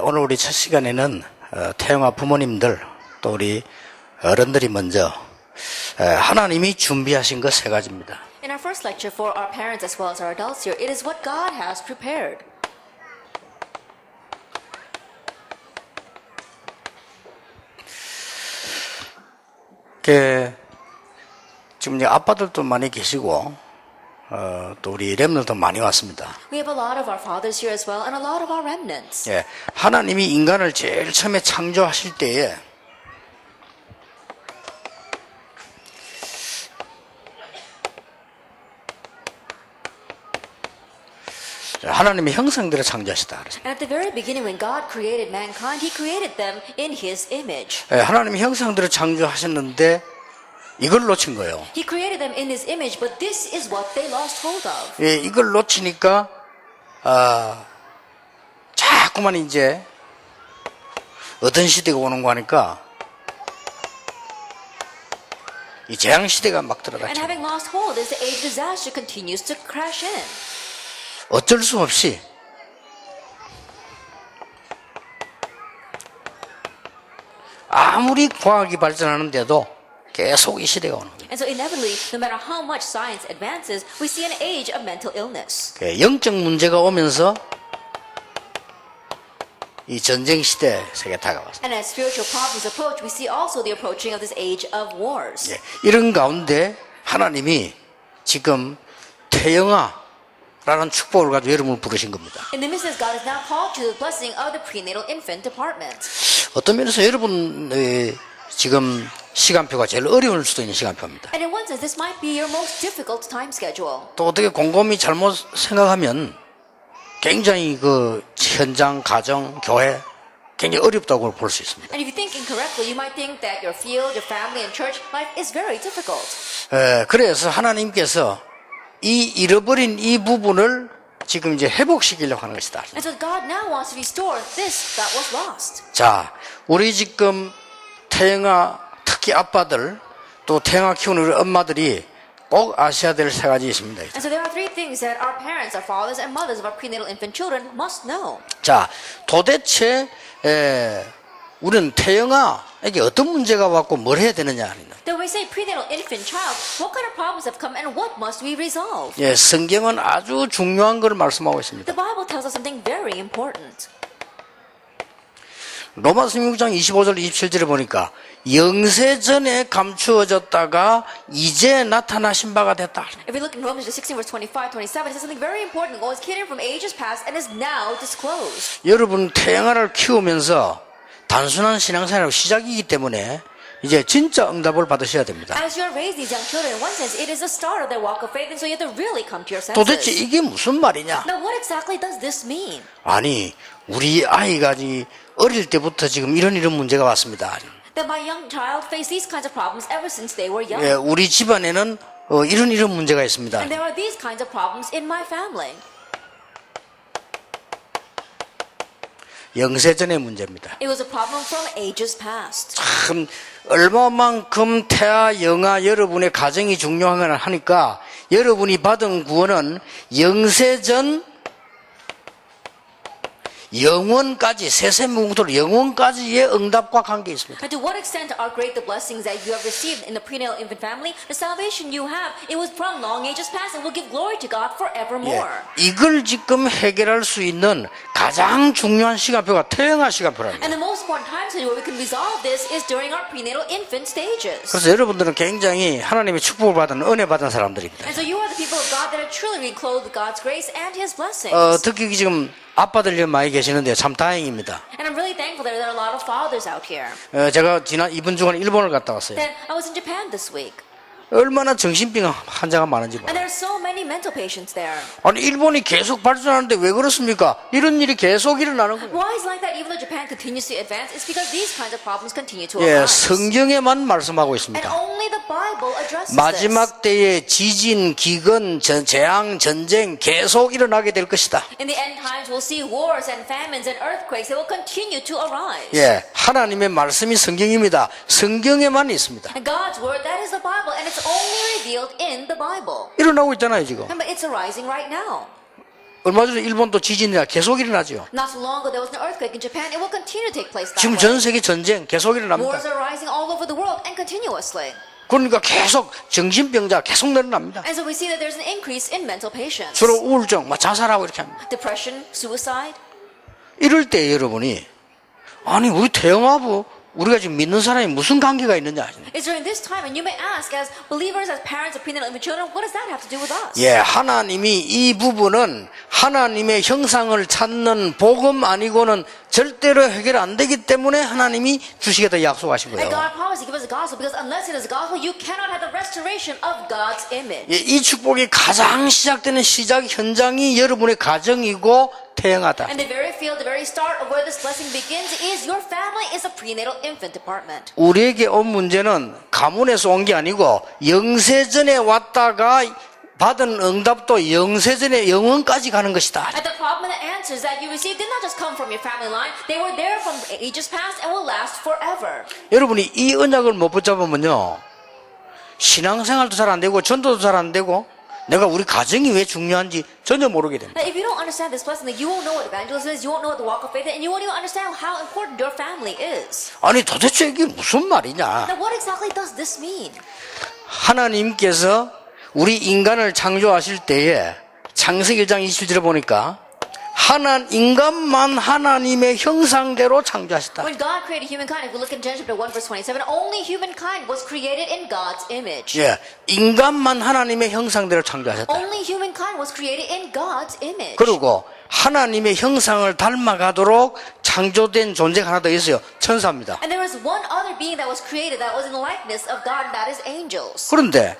오늘 우리 첫 시간에는 태영아 부모님들 또 우리 어른들이 먼저 하나님이 준비하신 것 세 가지입니다. In our first lecture for our parents as well as our adults here, it is what God has prepared. 지금 이제 아빠들도 많이 계시고 또 우리 렘넌트도 많이 왔습니다. We have a lot of our fathers here as well and a lot of our remnants. 하나님이 인간을 제일 처음에 창조하실 때에 하나님의 형상대로 창조하시다. And at the very beginning when God created mankind, He created them in His image. 하나님의 형상대로 창조하셨는데 이걸 놓친 거예요. He created them in His image, but this is what they lost hold of. 이걸 놓치니까 자꾸만 이제 어떤 시대가 오는 거 하니까 이 재앙 시대가 막 And 들어갔죠. having lost hold as the age of disaster continues to crash in. 어쩔 수 없이 아무리 과학이 발전하는데도 계속 이 시대가 오는 거예요. And so inevitably, no matter how much science advances, we see an age of mental illness. 영적 문제가 오면서 이 전쟁 시대 세계 다가왔어요. And as spiritual problems approach, we see also the approaching of this age of wars. 이런 가운데 하나님이 지금 태영아라는 축복을 가지고 여러분을 부르신 겁니다. In the midst of this, God has now called you to the blessing of the prenatal infant department. 어떤 면에서 여러분 지금 시간표가 제일 어려울 수도 있는 시간표입니다. And in one sense, this might be your most difficult time schedule. 또 어떻게 곰곰이 잘못 생각하면 굉장히 그 현장, 가정, 교회 굉장히 어렵다고 볼 수 있습니다. And if you think incorrectly, you might think that your field, your family, and church life is very difficult. 그래서 하나님께서 이 잃어버린 이 부분을 지금 이제 회복시키려고 하는 것이다. And so God now wants to restore this that was lost. 자, 우리 지금 태영아, 특히 아빠들, 또 태영아 키우는 우리 엄마들이 꼭 아셔야 될 세 가지 있습니다. And so there are three things that our parents, our fathers, and mothers of our prenatal infant children must know. 자, 도대체 우리는 태영아에게 어떤 문제가 왔고 뭘 해야 되느냐 하는 Then we say prenatal infant child, what kind of problems have come and what must we resolve? 성경은 아주 중요한 걸 말씀하고 있습니다. The Bible tells us something very important. 로마서 6장 25절 27절에 보니까 영세전에 감추어졌다가 이제 나타나신 바가 됐다. If we look in Romans 16 verse 25, 27, it says something very important. What was hidden from ages past and is now disclosed. 여러분 태영아를 키우면서 단순한 신앙생활 시작이기 때문에 이제 진짜 응답을 받으셔야 됩니다. As you are raising these young children, in one sense, it is the start of their walk of faith, and so you have to really come to your senses. 도대체 이게 무슨 말이냐? Now, what exactly does this mean? 아니 우리 아이가 어릴 때부터 지금 이런 문제가 왔습니다. That my young child faced these kinds of problems ever since they were young. 우리 집안에는 이런 문제가 있습니다. And there are these kinds of problems in my family. 영세전의 문제입니다. It was a problem from ages past. 참 얼마만큼 태아 영아 여러분의 가정이 중요한 하니까 여러분이 받은 구원은 영세전 영원까지 세세무궁토록 영원까지의 응답과 관계 있습니다. And to what extent are great the blessings that you have received in the prenatal infant family? The salvation you have, it was from long ages past and will give glory to God forevermore. 이걸 지금 해결할 수 있는 가장 중요한 시간표가 태영아 시간표랍니다. And the most important time where we can resolve this is during our prenatal infant stages. 그래서 여러분들은 굉장히 하나님의 축복을 받은 은혜 받은 사람들입니다. And so you are the people of God that are truly clothed with God's grace and His blessings. 특히 지금 아빠들이 많이 계시는데 참 다행입니다. And I'm really thankful that there are a lot of fathers out here. 제가 이번 주간에 일본을 갔다 왔어요. Then I was in Japan this week. 얼마나 정신병 환자가 많은지 And 봐요. there are so many mental patients there. 아니 일본이 계속 발전하는데 왜 그렇습니까? 이런 일이 계속 일어나는 거예요. Why is it like that even though Japan continues to advance? It's because these kinds of problems continue to 예, arise. 성경에만 말씀하고 And 있습니다. only the Bible addresses this. 마지막 때에 지진, 기근, 재앙, 전쟁 계속 일어나게 될 것이다. In the end times, we'll see wars and famines and earthquakes that will continue to arise. 예, 하나님의 말씀이 성경입니다. 성경에만 있습니다. And God's word, that is the Bible, and it's only revealed in the Bible. 일어나고 있잖아요 지금. But it's arising right now. 얼마 전에 일본도 지진이 계속 일어나죠. Not so long ago, there was an earthquake in Japan. It will continue to take place that 지금 way. 전 세계 전쟁 계속 일어납니다. Wars are rising all over the world and continuously. 그러니까 계속 정신병자 계속 늘어납니다. And so we see that there's an increase in mental patients. 서로 우울증, 자살하고 이렇게 합니다. Depression, suicide. 이럴 때 여러분이 아니 우리 태영아부 우리가 지금 믿는 사람이 무슨 관계가 있느냐. It's during this time, and you may ask, as believers, as parents of prenatal infant children, what does that have to do with us? 예, 하나님이 이 부분은 하나님의 형상을 찾는 복음 아니고는 절대로 해결 안 되기 때문에 하나님이 주시겠다 약속하신 And 거예요. God promised to give us the gospel because unless it is the gospel, you cannot have the restoration of God's image. 예, 이 축복이 가장 시작되는 시작 현장이 여러분의 가정이고 태영하다. And the very field, the very start of where this blessing begins is your family is a prenatal infant department. 우리에게 온 문제는 가문에서 온 게 아니고 영세전에 왔다가 받은 응답도 영세전에 영원까지 가는 것이다. And the problem and the answers that you received did not just come from your family line. They were there from ages past and will last forever. 여러분이 이 언약을 못 붙잡으면요 신앙생활도 잘 안 되고 전도도 잘 안 되고 내가 우리 가정이 왜 중요한지 전혀 모르게 됩니다. Now, if you don't understand this blessing, then you won't know what evangelism is, you won't know what the walk of faith is, and you won't even understand how important your family is. 아니 도대체 이게 무슨 말이냐. Now, what exactly does this mean? 하나님께서 우리 인간을 창조하실 때에 창세기 1장 27절에 보니까 인간만 하나님의 형상대로 창조하셨다. When God created humankind, if we look in Genesis chapter 1 verse 27, only humankind was created in God's image. 예, 인간만 하나님의 형상대로 창조하셨다. Only humankind was created in God's image. 그리고 하나님의 형상을 닮아가도록 창조된 존재가 하나 더 있어요. 천사입니다. And there was one other being that was created that was in the likeness of God, and that is angels. 그런데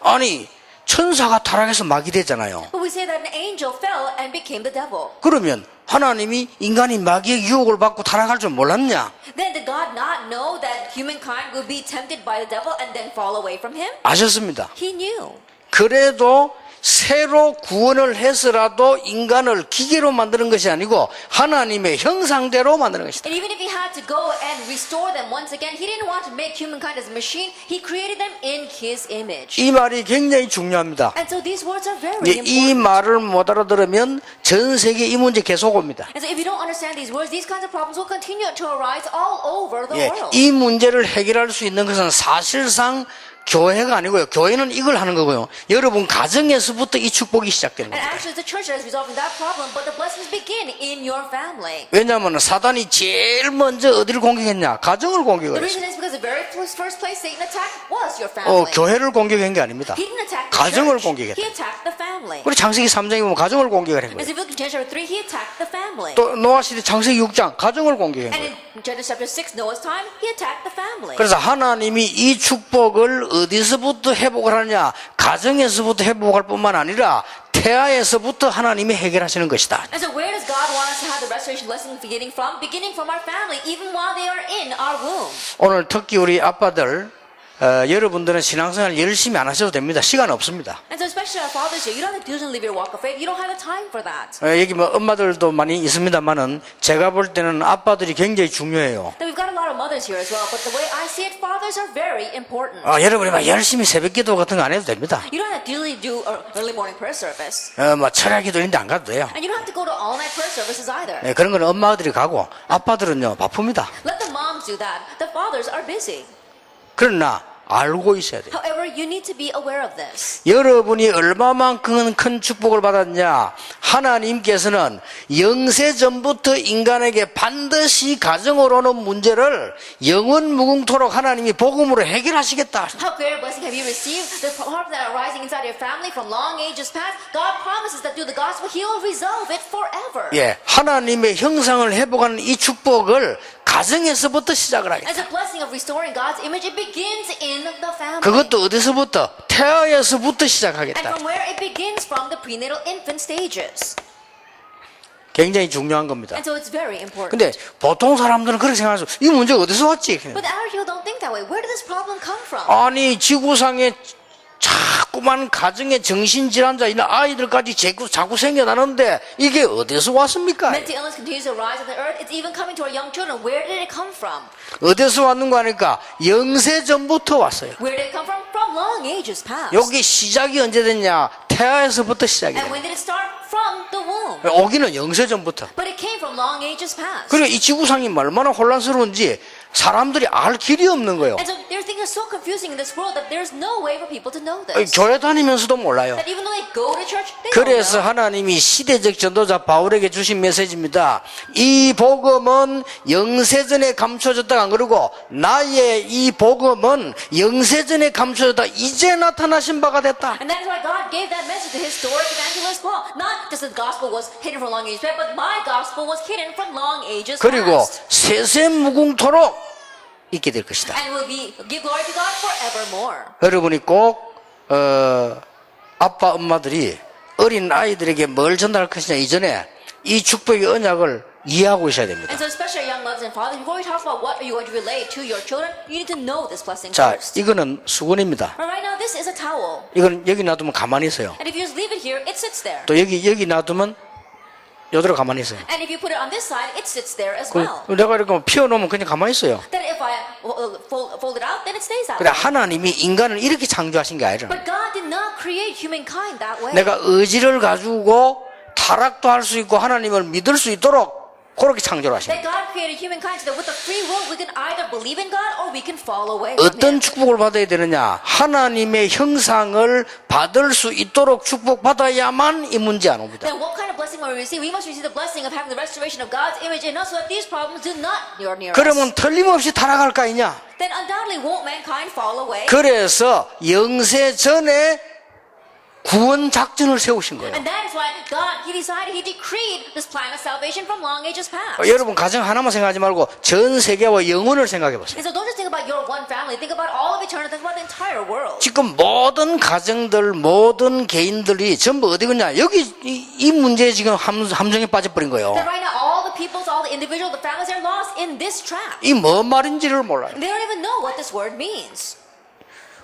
아니 천사가 타락해서 마귀 됐잖아요. But we say that an angel fell and became the devil. 그러면 하나님이 인간이 마귀의 유혹을 받고 타락할 줄 몰랐냐? Then did God not know that humankind would be tempted by the devil and then fall away from him? 아셨습니다. He knew. 그래도 새로 구원을 해서라도 인간을 기계로 만드는 것이 아니고 하나님의 형상대로 만드는 것이다. And even if he had to go and restore them once again, he didn't want to make humankind as a machine. He created them in his image. 이 말이 굉장히 중요합니다. And so these words are very 이 important. 말을 못 알아들으면 전 세계 이 문제 계속 옵니다. And so if you don't understand these words, these kinds of problems will continue to arise all over the 예, world. 이 문제를 해결할 수 있는 것은 사실상 교회가 아니고요. 교회는 이걸 하는 거고요. 여러분 가정에서부터 이 축복이 시작되는 And 겁니다. actually, it's the church that is resolving that problem, but the blessings begin in your family. 왜냐하면 사단이 제일 먼저 어디를 공격했냐? 가정을 The 공격을 reason 했어요. is because the very first place Satan attacked was your family. 교회를 공격한 게 아닙니다. He didn't attack the 가정을 church. 공격했다. He attacked the family. 우리 창세기 3장에 보면 가정을 공격을 한 As 거예요. if you look in Genesis chapter 3, he attacked the family. 또 노아시대 창세기 6장 가정을 공격한 And 거예요. in Genesis chapter 6, Noah's time, he attacked the family. 그래서 하나님이 이 축복을 어디서부터 회복을 하느냐? 가정에서부터 회복할 뿐만 아니라 태아에서부터 하나님이 해결하시는 것이다. And so where does God want us to have the restoration blessing beginning from? Beginning from our family, even while they are in our womb. 오늘 특히 우리 아빠들 여러분들은 신앙생활 열심히 안 하셔도 됩니다. 시간 없습니다. And so especially our fathers here, you don't have to diligently live your walk of faith. You don't have the time for that. 여기 뭐 엄마들도 많이 있습니다만은 제가 볼 때는 아빠들이 굉장히 중요해요. Then we've got a lot of mothers here as well, but the way I see it, fathers are very important. 여러분이 막 열심히 새벽기도 같은 거 안 해도 됩니다. You don't have to diligently do early morning prayer service. 뭐 철야기도 있는데 안 가도 돼요. And you don't have to go to all-night prayer services either. 그런 건 엄마들이 가고 아빠들은요 바쁩니다. Let the moms do that. The fathers are busy. 그러나 알고 있어야 돼요. However, you need to be aware of this. 여러분이 얼마만큼 큰 축복을 받았냐? 하나님께서는 영세전부터 인간에게 반드시 가정으로 오는 문제를 영원 무궁토록 하나님이 복음으로 해결하시겠다. How great a blessing have you received? The problems that are rising inside your family from long ages past, God promises that through the gospel, He will resolve it forever. 예, 하나님의 형상을 회복하는 이 축복을 가정에서부터 시작을 하겠다. As a blessing of restoring God's image, it begins in the family. 그것도 어디서부터? 태아에서부터 And 시작하겠다. from where it begins from the prenatal infant stages. 굉장히 중요한 겁니다. And so it's very important. 근데 보통 사람들은 그렇게 생각하죠. 이 문제 어디서 왔지? But the average people don't think that way. Where did this problem come from? 아니 지구상에 자꾸만 가정에 정신질환자 있는 아이들까지 자꾸 생겨나는데 이게 어디서 왔습니까? Mental illness continues to rise on the earth. It's even coming to our young children. Where did it come from? 어디서 왔는가 하니까 영세전부터 왔어요. Where did it come from? From long ages past. 여기 시작이 언제 됐냐? 태아에서부터 And 시작이에요. when did it start? home. 오기는 영세전부터. But it came from long ages past. 그리고 이 지구상이 얼마나 혼란스러운지 사람들이 알 길이 없는 거예요. And so their things are so confusing in this world that there's no way for people to know this. 교회 다니면서도 몰라요. That even though they go to church, they don't 그래서 know. 하나님이 시대적 전도자 바울에게 주신 메시지입니다. 이 복음은 영세전에 감춰졌다가 안 그러고 나의 이 복음은 영세전에 감춰졌다 이제 나타나신 바가 됐다. And that is why God gave that message to historic evangelist Paul. Not just that the gospel was hidden from long ages past, but my gospel was hidden from long ages 그리고 past. 세세무궁토록 있게 될 것이다. And will be give glory to God forevermore. 여러분이 꼭 아빠 엄마들이 어린 아이들에게 뭘 전달할 것이냐 이전에 이 축복의 언약을 이해하고 있어야 됩니다. And so especially young mothers and fathers, before we talk about what are you going to relate to your children, you need to know this blessing 자, first. 이거는 수건입니다. But right now, this is a towel. 이건 여기 놔두면 가만히 있어요. And if you just leave it here, it sits there. 또 여기 놔두면 요대로 가만히 있어요. And if you put it on this side, it sits there as 그, well. 내가 이렇게 피워놓으면 그냥 가만히 있어요. Then if I fold it out, then it stays that 그래 way. 하나님이 인간을 이렇게 창조하신 게 아니라 But God did not create humankind that way. 내가 의지를 가지고 타락도 할 수 있고 하나님을 믿을 수 있도록 그렇게 창조를 하신 That 거예요. God created humankind so that with the free will, we can either believe in God or we can fall away from 어떤 Him. 축복을 받아야 되느냐? 하나님의 형상을 받을 수 있도록 축복받아야만 이 문제 안 옵니다. Then what kind of blessing will we receive? We must receive the blessing of having the restoration of God's image in us so that these problems do not near us. 그러면 틀림없이 타락할 거 아니냐? Then undoubtedly won't mankind fall away? 그래서 영세 전에 구원 작전을 세우신 거예요. And that is why God, He decided, He decreed this plan of salvation from long ages past. 여러분 가정 하나만 생각하지 말고 전 세계와 영혼을 생각해 보세요. And so don't just think about your one family, think about all of eternity, think about the entire world. 지금 모든 가정들, 모든 개인들이 전부 어디 갔냐? 여기 이 문제에 지금 함정에 빠져버린 거예요. That right now all the peoples, all the individuals, the families are lost in this trap. 이 뭔 말인지를 몰라요. They don't even know what this word means.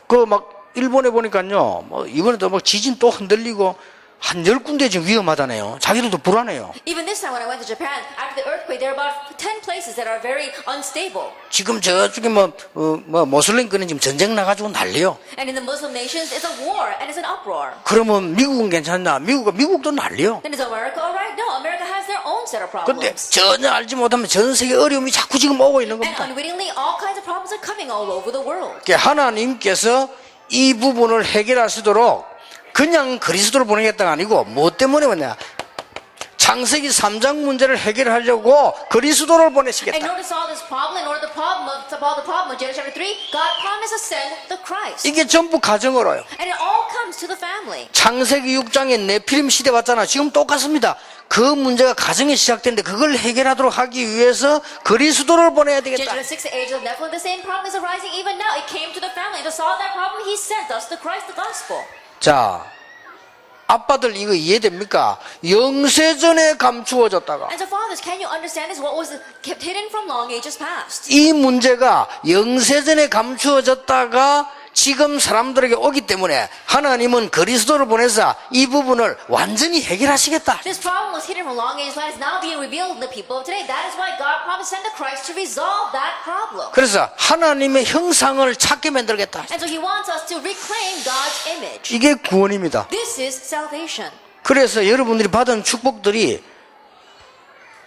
그 막 일본에 보니까요, 뭐 이번에도 막 지진 또 흔들리고 한 10군데 지금 위험하다네요. 자기들도 불안해요. Even this time when I went to Japan, after the earthquake, there are about 10 places that are very unstable. 지금 저쪽에 모슬림 끄는 지금 전쟁 나가지고 난리요. And in the Muslim nations, it's a war and it's an uproar. 그러면 미국은 괜찮나? 미국도 난리요. Then is America all right? No, America has their own set of 근데 problems. 전혀 알지 못하면 전 세계 어려움이 자꾸 지금 오고 있는 And 겁니다. unwittingly, all kinds of problems are coming all over the world. 그러니까 하나님께서 이 부분을 해결하시도록 그냥 그리스도를 보내겠다가 아니고 뭐 때문에 왔냐? 창세기 3장 문제를 해결하려고 그리스도를 In 보내시겠다. order to solve this problem, in order to solve the problem of Genesis chapter 3, God promised to send the Christ. 이게 전부 가정으로요. And it all comes to the family. 창세기 6장에 네피림 시대 왔잖아. 지금 똑같습니다. 그 문제가 가정에 시작됐는데 그걸 해결하도록 하기 위해서 그리스도를 보내야 되겠다. Genesis 6, the age of Nephilim, the same problem is arising even now. It came to the family. To solve that problem, He sent us the Christ, the gospel. 자, 아빠들 이거 이해됩니까? 영세전에 감추어졌다가 And so, fathers, can you understand this? What was kept hidden from long ages past? 이 문제가 영세전에 감추어졌다가 지금 사람들에게 오기 때문에 하나님은 그리스도를 보내서 이 부분을 완전히 해결하시겠다. This problem was hidden from long ages past. It's now being revealed in the people of today. That is why God promised to send the Christ to resolve that problem. 그래서 하나님의 형상을 찾게 만들겠다. And so He wants us to reclaim God's image. 이게 구원입니다. This is salvation. 그래서 여러분들이 받은 축복들이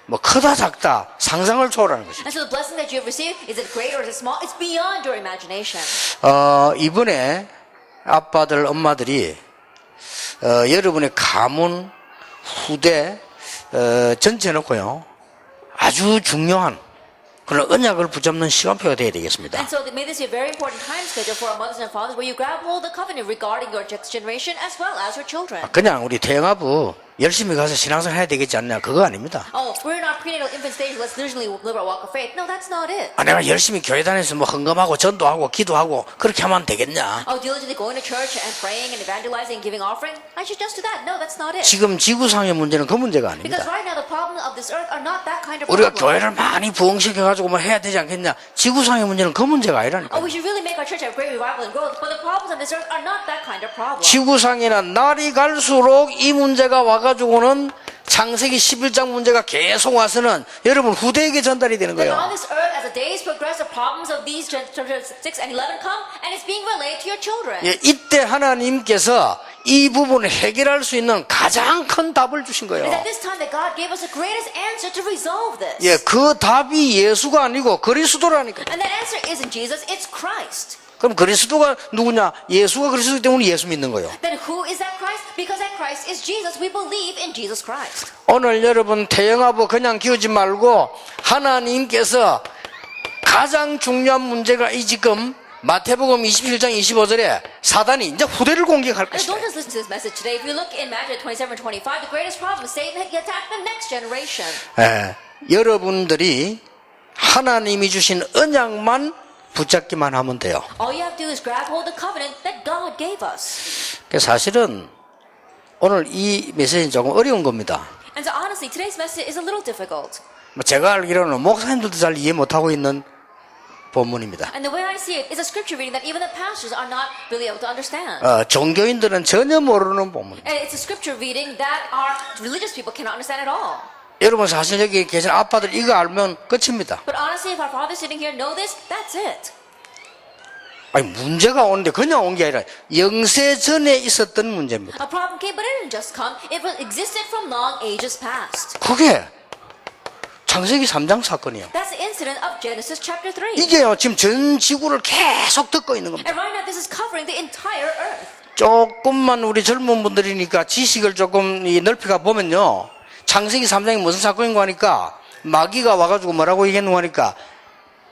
뭐 크다 작다 상상을 초월하는 것입니다. And so the blessing that you have received, is it great or is it small? It's beyond your imagination. 이번에 아빠들 엄마들이 여러분의 가문 후대 전체 놓고요 아주 중요한 그런 언약을 붙잡는 시간표가 되어야 되겠습니다. And so may this be a very important time schedule for our mothers and fathers where you grab hold of the covenant regarding your next generation as well as your children. 그냥 우리 태영아부 열심히 가서 신앙생활 해야 되겠지 않냐 그거 아닙니다. Oh, we're not prenatal infant stage. Let's usually live our walk of faith. No, that's not it. 내가 열심히 교회 다니면서 뭐 헌금하고 전도하고 기도하고 그렇게 하면 되겠냐. Oh, diligently going to church and praying and evangelizing and giving offering. I should just do that. No, that's not it. 지금 지구상의 문제는 그 문제가 Because 아닙니다. right now the problem of this earth are not that kind of 우리가 problem. 교회를 많이 부흥시켜가지고 뭐 해야 되지 않겠냐. 지구상의 문제는 그 문제가 아니라니까. Oh, we should really make our church have great revival and growth. But the problems of this earth are not that kind of problem. 지구상에는 날이 갈수록 이 문제가 와가지고는 창세기 11장 문제가 계속 와서는 여러분 후대에게 전달이 되는 Then 거예요. on this earth, as the days progress, the problems of these chapters 6 and 11 come, and it's being relayed to your children. 예, 이때 하나님께서 이 부분을 해결할 수 있는 가장 큰 답을 주신 거예요. It's at this time that God gave us the greatest answer to resolve this. 예, 그 답이 예수가 아니고 그리스도라니까. And that answer isn't Jesus, it's Christ. 그럼 그리스도가 누구냐? 예수가 그리스도이기 때문에 예수 믿는 거예요. Then who is that Christ? Because that Christ is Jesus, we believe in Jesus Christ. 오늘 여러분 태영아부 그냥 키우지 말고 하나님께서 가장 중요한 문제가 이 지금 마태복음 27장 25절에 사단이 이제 후대를 공격할 And 것이다. don't just listen to this message today. If you look in Matthew 27 and 25, the greatest problem is Satan attacked the next generation. 예, 여러분들이 하나님이 주신 언약만 붙잡기만 하면 돼요. All you have to do is grab hold of the covenant that God gave us. 사실은 오늘 이 메시지는 조금 어려운 겁니다. And so honestly, today's message is a little difficult. 제가 알기로는 목사님들도 잘 이해 못하고 있는 본문입니다. And the way I see it is a scripture reading that even the pastors are not really able to understand. 종교인들은 전혀 모르는 본문입니다. And it's a scripture reading that our religious people cannot understand at all. 여러분 사실 여기 계신 아빠들 이거 알면 끝입니다. But honestly, if our fathers sitting here know this, that's it. 아니 문제가 오는데 그냥 온 게 아니라 영세 전에 있었던 문제입니다. A problem came, but it didn't just come. It existed from long ages past. 그게 창세기 3장 사건이에요. That's the incident of Genesis chapter 3. 이게요 지금 전 지구를 계속 듣고 있는 겁니다. And right now, this is covering the entire earth. 조금만 우리 젊은 분들이니까 지식을 조금 넓혀가 보면요. 창세기 3장이 무슨 사건인가 하니까 마귀가 와가지고 뭐라고 얘기했는가 하니까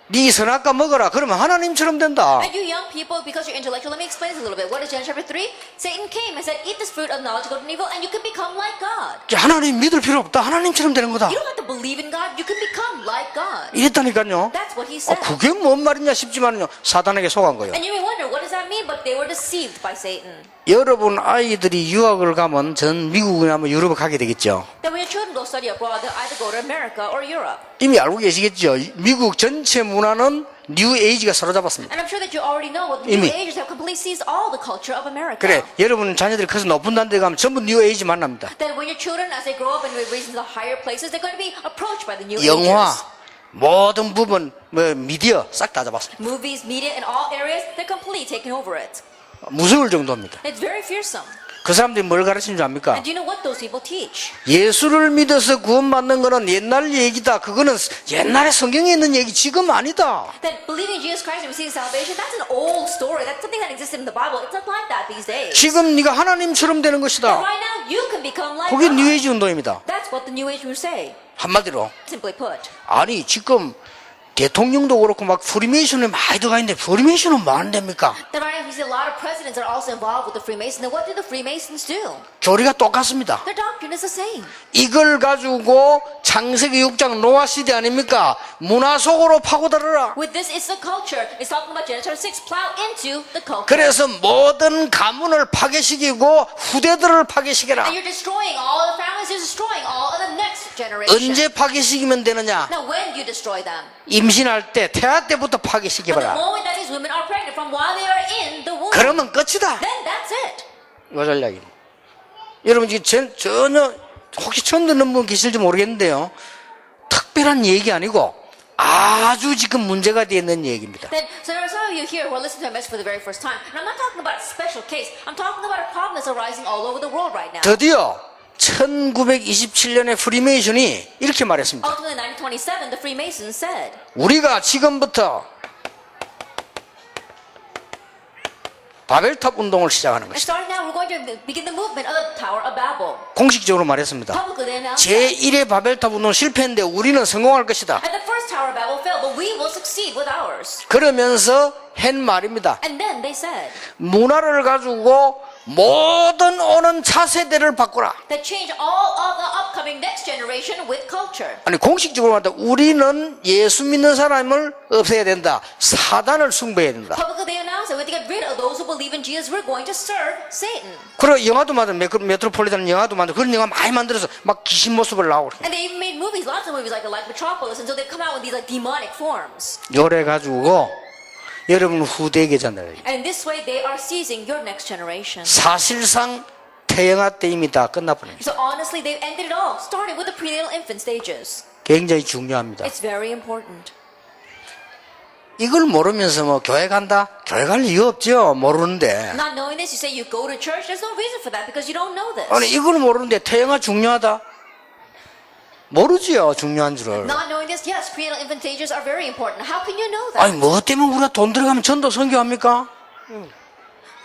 네 선악과 먹어라. 그러면 하나님처럼 된다. And you young people, because you're intellectual, let me explain this a little bit. What is Genesis chapter 3? Satan came and said, eat this fruit of knowledge of good and evil, and you can become like God. 하나님 믿을 필요 없다. 하나님처럼 되는 거다. You don't have to believe in God, you can become like God. 이랬다니까요. That's what he said. 그게 뭔 말이냐 싶지만요. 사단에게 속은 거예요. And you may wonder, what does that mean? But they were deceived by Satan. 여러분 아이들이 유학을 가면 전 미국이나 뭐 유럽을 가게 되겠죠. That when your children go study abroad, they'll either go to America or Europe. 이미 알고 계시겠죠. 미국 전체 문화는 뉴 에이지가 사로잡았습니다. And I'm sure that you already know what the 이미. New Agers have completely seized all the culture of America. 그래 여러분 자녀들이 커서 높은 단데 가면 전부 뉴 에이지 만납니다. That when your children, as they grow up and be raised in the higher places, they're going to be approached by the New 영화 Agers. 모든 부분 뭐 미디어 싹 다 잡았습니다. Movies, media, in all areas, they're completely taking over it. 무서울 정도입니다. It's very fearsome. 그 사람들이 뭘 가르치는 줄 압니까? And do you know what those people teach? 예수를 믿어서 구원받는 거는 옛날 얘기다. 그거는 옛날에 성경에 있는 얘기 지금 아니다. That believing in Jesus Christ and receiving salvation, that's an old story. That's something that existed in the Bible. It's not like that these days. 지금 네가 하나님처럼 되는 But 것이다. right now, you can become like 그게 God. 뉴 에이지 운동입니다. That's what the New Age will say. 한마디로 Simply put. 아니 지금 대통령도 그렇고 막 프리메이션에 많이 들어가 있는데 프리메이션은 뭐 안 됩니까? Then right now, we see a lot of presidents are also involved with the Freemasons. Then what do the Freemasons do? 교리가 똑같습니다. Their doctrine is the same. 이걸 가지고 창세기 6장 노아 시대 아닙니까? 문화 속으로 파고들어라. With this, it's the culture. It's talking about Genesis 6. Plow into the culture. 그래서 모든 가문을 파괴시키고 후대들을 파괴시켜라. And you're destroying all of the families. You're destroying all of the next generation. 언제 파괴시키면 되느냐? Now, when do you destroy them? 임신할 때 태아 때부터 From the 파괴시켜봐라. moment that these women are pregnant, from while they are in the womb. 그러면 끝이다. Then that's it. 이거 전략이. 여러분 지금 전혀 혹시 처음 듣는 분 계실지 모르겠는데요. 특별한 얘기 아니고 아주 지금 문제가 되어 있는 얘기입니다. Then, so there are some of you here who are listening to a message for the very first time. And I'm not talking about a special case. I'm talking about a problem that's arising all over the world right now. 드디어 1927년에 프리메이션이 이렇게 말했습니다. Ultimately, in 1927, the Freemasons said, 우리가 지금부터 바벨탑 운동을 시작하는 and 것이다. starting now, we're going to begin the movement of the Tower of Babel. 공식적으로 말했습니다. Publicly they announced that. 제1의 바벨탑 운동 실패했는데 우리는 성공할 것이다. And the first Tower of Babel failed, but we will succeed with ours. 그러면서 한 말입니다. And then they said, 문화를 가지고 모든 오는 차세대를 바꾸라. that change all of the upcoming next generation with culture. 아니 공식적으로 말한다. 우리는 예수 믿는 사람을 없애야 된다. 사단을 숭배해야 된다. Publicly they announced that we have to get rid of those who believe in Jesus. We're going to serve Satan. 그리고 영화도 만들어 메트로폴리탄 영화도 만들어 그런 영화 많이 만들어서 막 귀신 모습을 나오고 And they even made movies, lots of movies like Metropolis, until they've come out with these like demonic forms. 요래 가지고 여러분 후대에게 전달해요. And in this way, they are seizing your next generation. 사실상 태영아 때 이미 다 끝나버려요. So honestly, they've ended it all, starting with the prenatal infant stages. 굉장히 중요합니다. It's very important. 이걸 모르면서 뭐 교회 간다? 교회 갈 이유 없죠. 모르는데. Not knowing this, you say you go to church. There's no reason for that because you don't know this. 아니 이걸 모르는데 태영아 중요하다? 모르지요. 중요한 줄을. Not knowing this, yes, prenatal infant stages are very important. How can you know that? 아니 뭐 때문에 우리가 돈 들어가면 전도 선교합니까?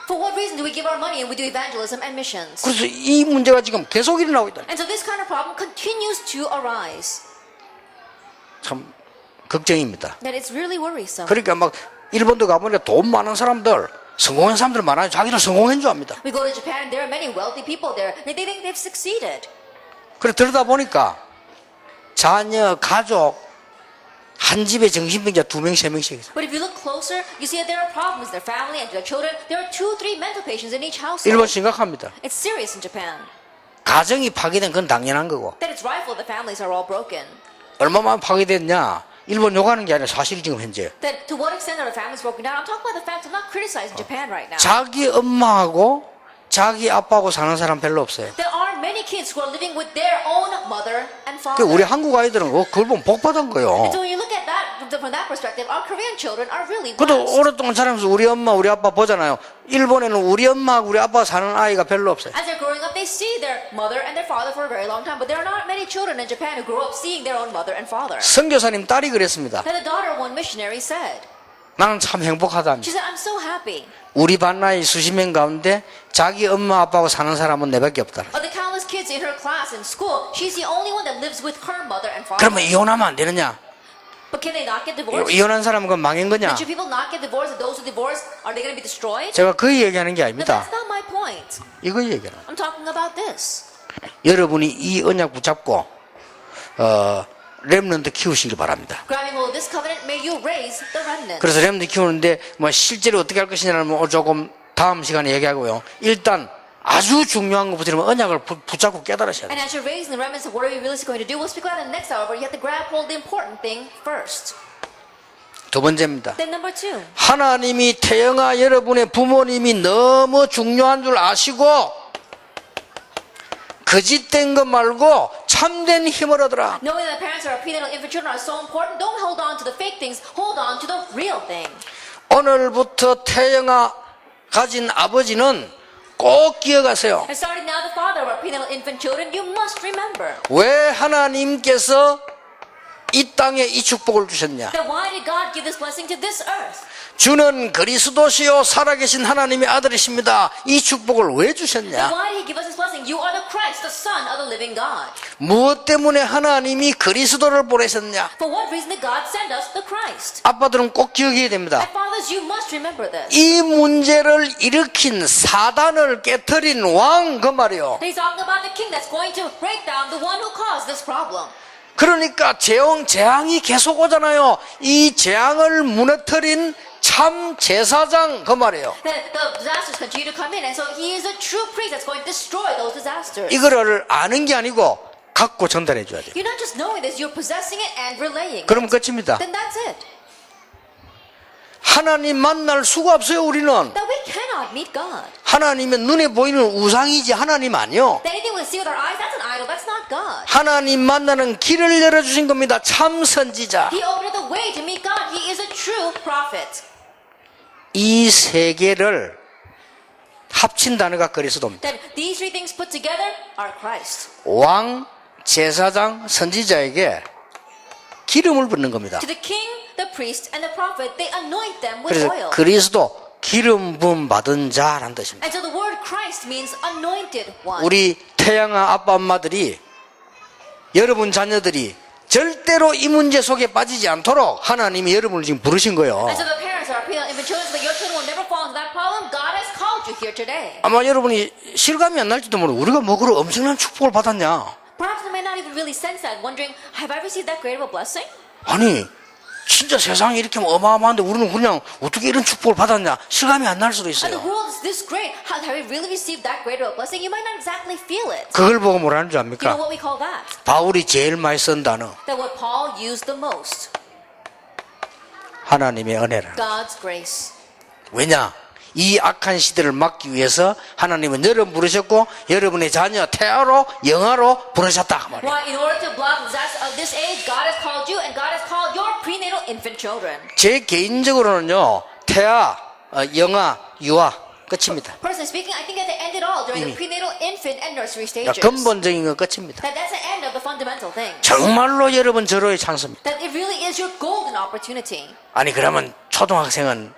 For what reason do we give our money and we do evangelism and missions? 그래서 이 문제가 지금 계속 일어나고 있다. And so this kind of problem continues to arise. 참 걱정입니다. That it's really worrisome. 그러니까 막 일본도 가보니까 돈 많은 사람들, 성공한 사람들 많아요. 자기들 성공한 줄 압니다. We go to Japan and there are many wealthy people there. They think they've succeeded. 그래 들여다 보니까 자녀, 가족 한 집에 정신병자 2명, 3명씩 있어요. But if you look closer, you see that there are problems. Their family and their children. There are 2 or 3 mental patients in each household. 일본 심각합니다. It's serious in Japan. 가정이 파괴된 건 당연한 거고 That it's rightful the families are all broken. 얼마만 파괴됐냐 일본 욕하는 게 아니라 사실 지금 현재 That to what extent are the families broken down? I'm talking about the fact I'm not criticizing Japan right now. 자기 엄마하고 자기 아빠하고 사는 사람 별로 없어요. There aren't many kids who are living with their own mother and 그 father. 우리 한국 아이들은 그걸 보면 복 받은 거예요. And so when you look at that from that perspective, our Korean children are really 그래도 blessed. 오랫동안 자라면서 우리 엄마 우리 아빠 보잖아요. 일본에는 우리 엄마하고 우리 아빠 사는 아이가 별로 없어요. As they're growing up, they see their mother and their father for a very long time. But there are not many children in Japan who grow up seeing their own mother and father. 선교사님 딸이 그랬습니다. And the daughter of one missionary said, 나는 참 행복하다. she said, I'm so happy. 우리 반 나이 수십 명 가운데 자기 엄마 아빠하고 사는 사람은 내밖에 없다. Of the countless kids in her class in school, she's the only one that lives with her mother and father. 그러면 이혼하면 안 되느냐? But can they not get divorced? 이혼한 사람은 그건 망인 거냐? Should people not get divorced? And those who divorce, are they going to be destroyed? 제가 그 얘기하는 게 No, 아닙니다. that's not my point. 이거 얘기하는. I'm talking about this. 여러분이 이 언약 붙잡고 렘넌트 키우시길 바랍니다. Grabbing hold of this covenant, may you raise the remnant. 그래서 렘넌트 키우는데 뭐 실제로 어떻게 할 것이냐는 뭐 조금 다음 시간에 얘기하고요. 일단 아주 중요한 것부터 언약을 붙잡고 깨달으셔야 돼요. And as you're raising the remnants of what are we really going to do, we'll speak about it in the next hour, but you have to grab hold of the important thing first. 두 번째입니다. Then number 2. 하나님이 태영아 여러분의 부모님이 너무 중요한 줄 아시고 거짓된 것 말고 참된 힘을 얻으라. Knowing that the parents of our prenatal infant children are so important, don't hold on to the fake things, hold on to the real thing. 오늘부터 태영아 가진 아버지는 꼭 기억하세요. And starting now, the father of our prenatal infant children, you must remember 왜 하나님께서 이 땅에 이 축복을 주셨냐? that why did God give this blessing to this earth? 주는 그리스도시요 살아계신 하나님의 아들이십니다. 이 축복을 왜 Then 주셨냐? why did He give us this blessing? You are the Christ, the Son of the living God. 무엇 때문에 하나님이 그리스도를 보내셨냐? For what reason did God send us the Christ? 아빠들은 꼭 기억해야 됩니다. And fathers, you must remember this. 이 문제를 일으킨 사단을 깨뜨린 왕 그 말이요. He's talking about the king that's going to break down the one who caused this problem. 그러니까 재앙이 계속 오잖아요. 이 재앙을 무너뜨린 참 제사장 그 말이에요. The disasters continue to come in, and so he is a true priest that's going to destroy those disasters. 이거를 아는 게 아니고 갖고 전달해 줘야 돼요. You're not just knowing this, you're possessing it and relaying it. 그럼 끝입니다. Then that's it. 하나님 만날 수가 없어요. 우리는 That we cannot meet God. 하나님은 눈에 보이는 우상이지 하나님 아니요. That anything we see with our eyes, that's an idol, that's not God. 하나님 만나는 길을 열어주신 겁니다. 참 선지자. He opened the way to meet God. He is a true prophet. 이 세 개를 합친 단어가 그리스도입니다. That these 3 things put together are Christ. 왕, 제사장, 선지자에게 기름을 붓는 겁니다. To the king, the priest, and the prophet, they anoint them with 그래서 oil. 그리스도 기름 부음 받은 자라는 뜻입니다. And so the word Christ means anointed one. 우리 태양아 아빠 엄마들이 여러분 자녀들이 절대로 이 문제 속에 빠지지 않도록 하나님이 여러분을 지금 부르신 거예요. And so the parents of our prenatal infant children, so that your children will never fall into that problem, God has called you here today. 아마 여러분이 실감이 안 날지도 모르고 우리가 뭐 그런 엄청난 축복을 받았냐? Perhaps they may not even really sense that, wondering, have I received that great of a blessing? 아니 진짜 세상이 이렇게 어마어마한데 우리는 그냥 어떻게 이런 축복을 받았냐? 실감이 안 날 수도 And the 있어요. world is this great. Have we really received that great of a blessing? You might not exactly feel it. 그걸 보고 뭐라는 줄 You know 압니까? what we call that? 바울이 제일 많이 쓴 단어 That what Paul used the most. 하나님의 은혜라. God's grace. 왜냐? 이 악한 시대를 막기 위해서 하나님은 여러분 부르셨고 여러분의 자녀 태아로 영아로 부르셨다 그 말이에요. Why, in order to block the disaster of this age, God has called you and God has called your prenatal infant children. 제 개인적으로는요 태아, 영아, 유아 끝입니다. Personally speaking, I think that they end it all during the prenatal infant and nursery 그러니까 stages. 근본적인 건 끝입니다. That's the end of the fundamental thing. 정말로 여러분 절호의 찬스입니다. That it really is your golden opportunity. 아니 그러면 초등학생은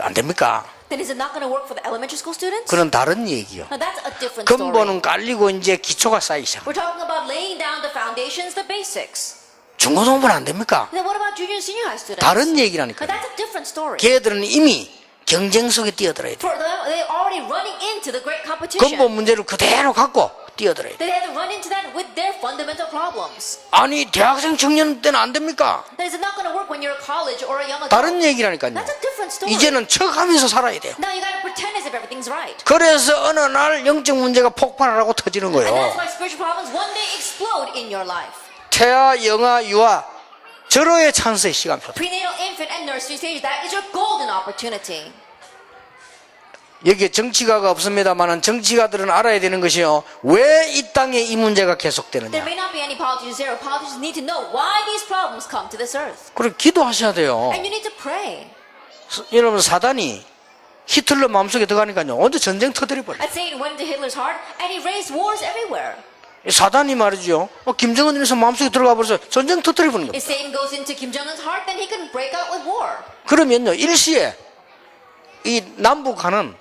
안 됩니까? Then is it not going to work for the elementary school students? 그건 다른 얘기요. Now that's a different story. 근본은 깔리고 이제 기초가 쌓이기 시작. We're talking about laying down the foundations, the basics. 중고등부는 안 됩니까? Then what about junior and senior high students? 다른 Now 얘기라니까요. that's a different story. 걔들은 이미 경쟁 속에 뛰어들어야 돼. For them, they're already running into the great competition. 근본 문제를 그대로 갖고 뛰어들어야 돼. They have to run into that with their fundamental problems. 아니 대학생 청년 때는 안 됩니까? That is not going to work when you're a college or a young adult. 다른 얘기라니까요. That's a different story. 이제는 척하면서 살아야 돼요. Now you got to pretend as if everything's right. 그래서 어느 날 영적 문제가 폭발하고 터지는 And 거예요. that's why spiritual problems one day explode in your life. 태아, 영아, 유아 절호의 찬스의 시간표. Prenatal, infant, and nursery stage, that is your golden opportunity. 여기에 정치가가 없습니다만 정치가들은 알아야 되는 것이요. 왜 이 땅에 이 문제가 There 계속되느냐. may not be any politicians there. Politicians need to know why these problems come to this earth. 그리고 기도하셔야 돼요. And you need to pray. 여러분 사단이 히틀러 마음속에 들어가니까요. 언제 전쟁 터뜨려버려요. And Satan went into Hitler's heart and he raised wars everywhere. 사단이 말이죠. 김정은 일에서 마음속에 들어가 버려서 전쟁 터뜨려버리는 If 겁니다. Satan goes into Kim Jong-un's heart, then he can break out with war. 그러면요. 일시에 이 남북한은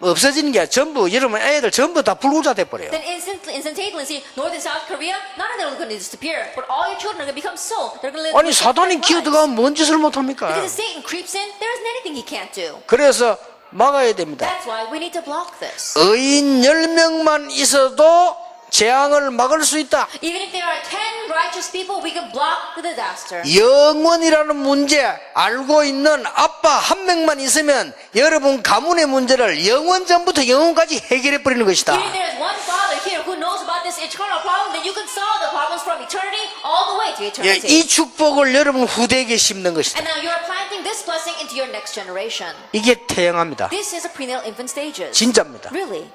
없어지는 게 아니라 전부 여러분 애들 전부 다 불구자 돼버려요. Then instantaneously, North and South Korea, not only are going to disappear, but all your children are going to become so. They're going to live 아니 separate 사단이 lives. 기어들어가면 뭔 짓을 못합니까? Because if Satan creeps in, there isn't anything he can't do. 그래서 막아야 됩니다. That's why we need to block this. 의인 10명만 있어도 재앙을 막을 수 있다. Even if there are 10 righteous people, we can block the disaster. 영원이라는 문제 알고 있는 아빠 한 명만 있으면 여러분 가문의 문제를 영원 전부터 영원까지 해결해 버리는 것이다. Even if there is one father here who knows about this eternal problem, then you can solve the problems from eternity all the way to 예, eternity. 이 축복을 여러분 후대에게 심는 것이다. And now you're planting this blessing into your next generation. 이게 태영합니다. This is a prenatal infant stages. 진짜입니다. Really.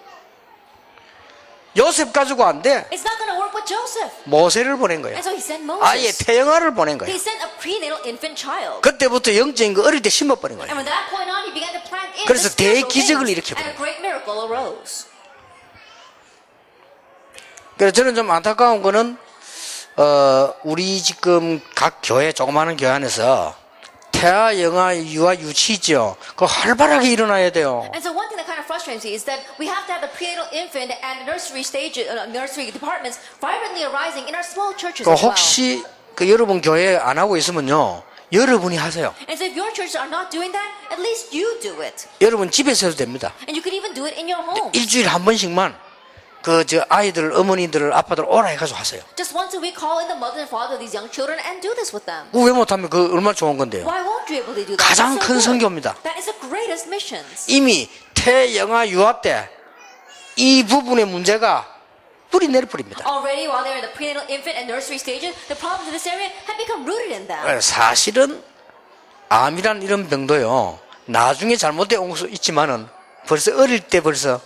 요셉 가지고 안 돼. It's not going to work with Joseph. 모세를 보낸 거예요. And so he sent Moses. 아예 태영아를 보낸 거예요. He sent a prenatal infant child. 그때부터 영적인 거 어릴 때 심어버린 거예요. And from that point on, he began to plant in 그래서 the spiritual 대기적을 things. 일으켜버려요. And a great miracle arose. 그래서 저는 좀 안타까운 거는 우리 지금 각 교회 조그마한 교회 안에서 태아, 영아, 유아, 유치죠. 그거 활발하게 일어나야 돼요. And so one thing that kind of frustrates me is that we have to have the prenatal infant and nursery stage, nursery departments vibrantly arising in our small churches 그 as well. 혹시 그 여러분 교회 안 하고 있으면요, 여러분이 하세요. And so if your churches are not doing that, at least you do it. 여러분 집에서 해도 됩니다. And you could even do it in your home. 일주일에 한 번씩만 아이들, 어머니들, 아빠들 오라 해가지고 하세요. Just once a week, call in the mother and father of these young children and do this with them. 왜 못하면 그 얼마나 좋은 건데요. Why won't you able to do that? 가장 That's 큰 so good. 선교입니다. That is the greatest missions. 이미 태, 영아, 유아 때 이 부분의 문제가 뿌리 내려버립니다. Already, while they're in the prenatal infant and nursery stages, the problems in this area have become rooted in them. 사실은 암이란 이런 병도요, 나중에 잘못돼 온 수 있지만은 벌써 어릴 때 벌써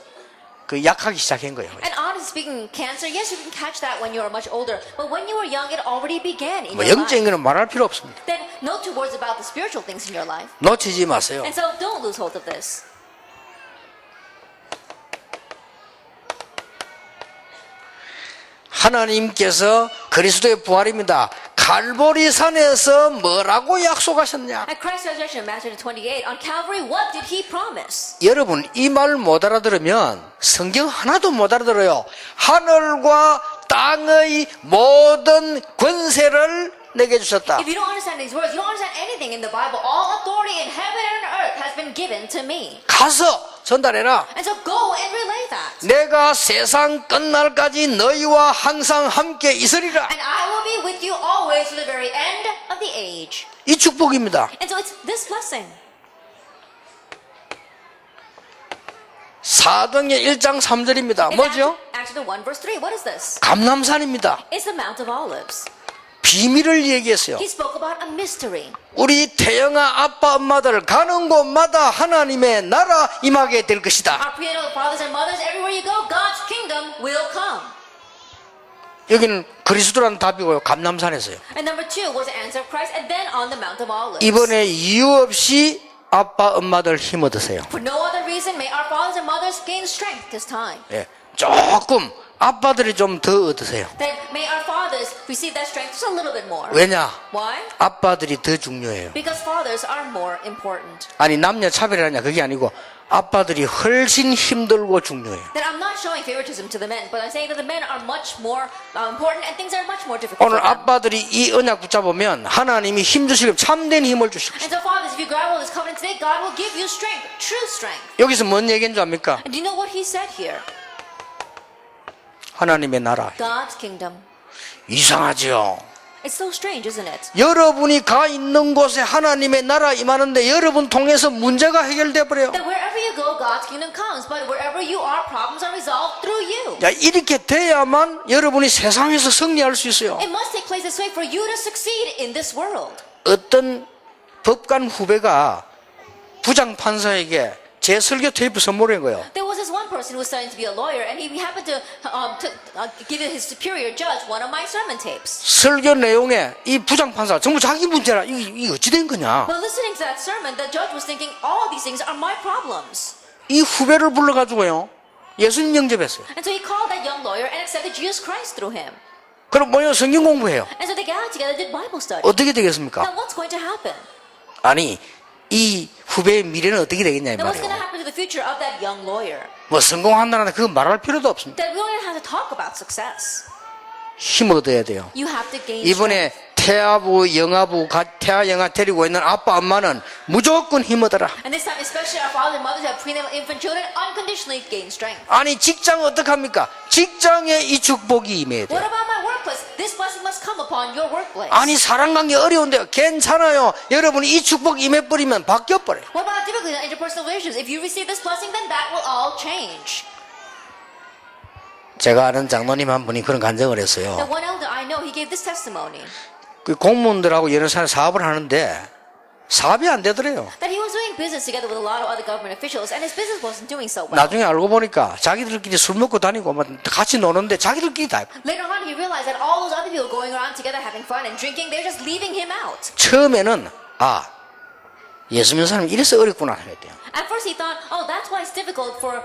그 약하기 시작한 거예요. And honestly speaking, cancer, yes, you can catch that when you are much older. But when you were young, it already began in 뭐 your 영적인 life. 거는 말할 필요 없습니다. Then no two words about the spiritual things in your life. 놓치지 마세요. And so don't lose hold of this. 하나님께서 그리스도의 부활입니다. 갈보리 산에서 뭐라고 약속하셨냐? At Christ's resurrection, Matthew 28, on Calvary, what did he promise? 여러분 이 말 못 알아들으면 성경 하나도 못 알아들어요. 하늘과 땅의 모든 권세를 내게 주셨다. If you don't understand these words, you don't understand anything in the Bible. All authority in heaven and on earth has been given to me. 가서 전달해라. And so go and relay that. 내가 세상 끝날까지 너희와 항상 함께 있으리라. And I will be with you always to the very end of the age. 이 축복입니다. And so it's this blessing. 사도행전 1장 3절입니다. In 뭐죠? Acts 1 verse 3, what is this? 감람산입니다. It's the Mount of Olives. 비밀을 얘기했어요. He spoke about a mystery. 우리 태영아 아빠 엄마들 가는 곳마다 하나님의 나라 임하게 될 것이다. Our prenatal fathers and mothers, everywhere you go, God's kingdom will come. 여기는 그리스도라는 답이고요. 감람산에서요. And number 2 was the answer of Christ, and then on the Mount of Olives. 이번에 이유 없이 아빠 엄마들 힘 얻으세요. For no other reason, may our fathers and mothers gain strength this time. 예, 조금 아빠들이 좀 더 얻으세요. Then may our fathers receive that strength just a little bit more. 왜냐? Why? 아빠들이 더 중요해요. Because fathers are more important. 아니 남녀 차별이라냐 그게 아니고 아빠들이 훨씬 힘들고 중요해요. Then I'm not showing favoritism to the men, but I'm saying that the men are much more important and things are much more difficult 오늘 for them. 아빠들이 이 언약 붙잡으면 하나님이 힘 주시고 참된 힘을 주시고 And so fathers, if you grab all this covenant today, God will give you strength, true strength. 여기서 뭔 얘기인 줄 압니까? And do you know what he said here? 하나님의 나라. God's kingdom. 이상하죠. It's so strange, isn't it? 여러분이 가 있는 곳에 하나님의 나라 임하는데 여러분 통해서 문제가 해결돼 버려요. That wherever you go, God's kingdom comes. But wherever you are, problems are resolved through you. 야, 이렇게 돼야만 여러분이 세상에서 승리할 수 있어요. It must take place this way for you to succeed in this world. 어떤 법관 후배가 부장 판사에게 제 설교 테이프 선물한 거예요. There was this one person who was studying to be a lawyer, and he happened to give his superior judge one of my sermon tapes. 설교 내용에 이 부장 판사 전부 자기 문제라 이게 어찌 된 거냐? But listening to that sermon, the judge was thinking, all these things are my problems. 이 후배를 불러가지고요 예수님 영접했어요. And so he called that young lawyer and accepted Jesus Christ through him. 그럼 뭐요? 성경 공부해요. And so they got together and did Bible study. 어떻게 되겠습니까? Now what's going to happen? 아니 이 후배의 미래는 어떻게 되겠냐 이 Now what's going to 말이에요. happen to the future of that young lawyer? 뭐 성공한다는 그거 말할 필요도 없습니다. That we don't even have to talk about success. 힘 얻어야 돼요. You have to gain strength. 이번에 태아부, 영아부, 태아, 영아 데리고 있는 아빠, 엄마는 무조건 힘 얻어라. And this time, especially our fathers and mothers who have prenatal infant children, unconditionally gain strength. 아니 직장 어떡합니까? 직장에 이 축복이 임해야 What 돼요. about my workplace? This blessing must come upon your workplace. 아니 사랑관계 어려운데요. 괜찮아요. 여러분이 이 축복 임해버리면 바뀌어버려요. What about difficulties in interpersonal relations? If you receive this blessing, then that will all change. 제가 아는 장로님 한 분이 그런 간증을 했어요. The one elder I know, he gave this testimony. 그 공무원들하고 여러 사람 사업을 하는데 사업이 안 되더래요. That he was doing business together with a lot of other government officials, and his business wasn't doing so well. 나중에 알고 보니까 자기들끼리 술 먹고 다니고 막 같이 노는데 자기들끼리 다 했고. Later on, he realized that all those other people going around together having fun and drinking, they're just leaving him out. 처음에는 예수 믿는 사람이 이래서 어렵구나 했대요. At first, he thought, oh, that's why it's difficult for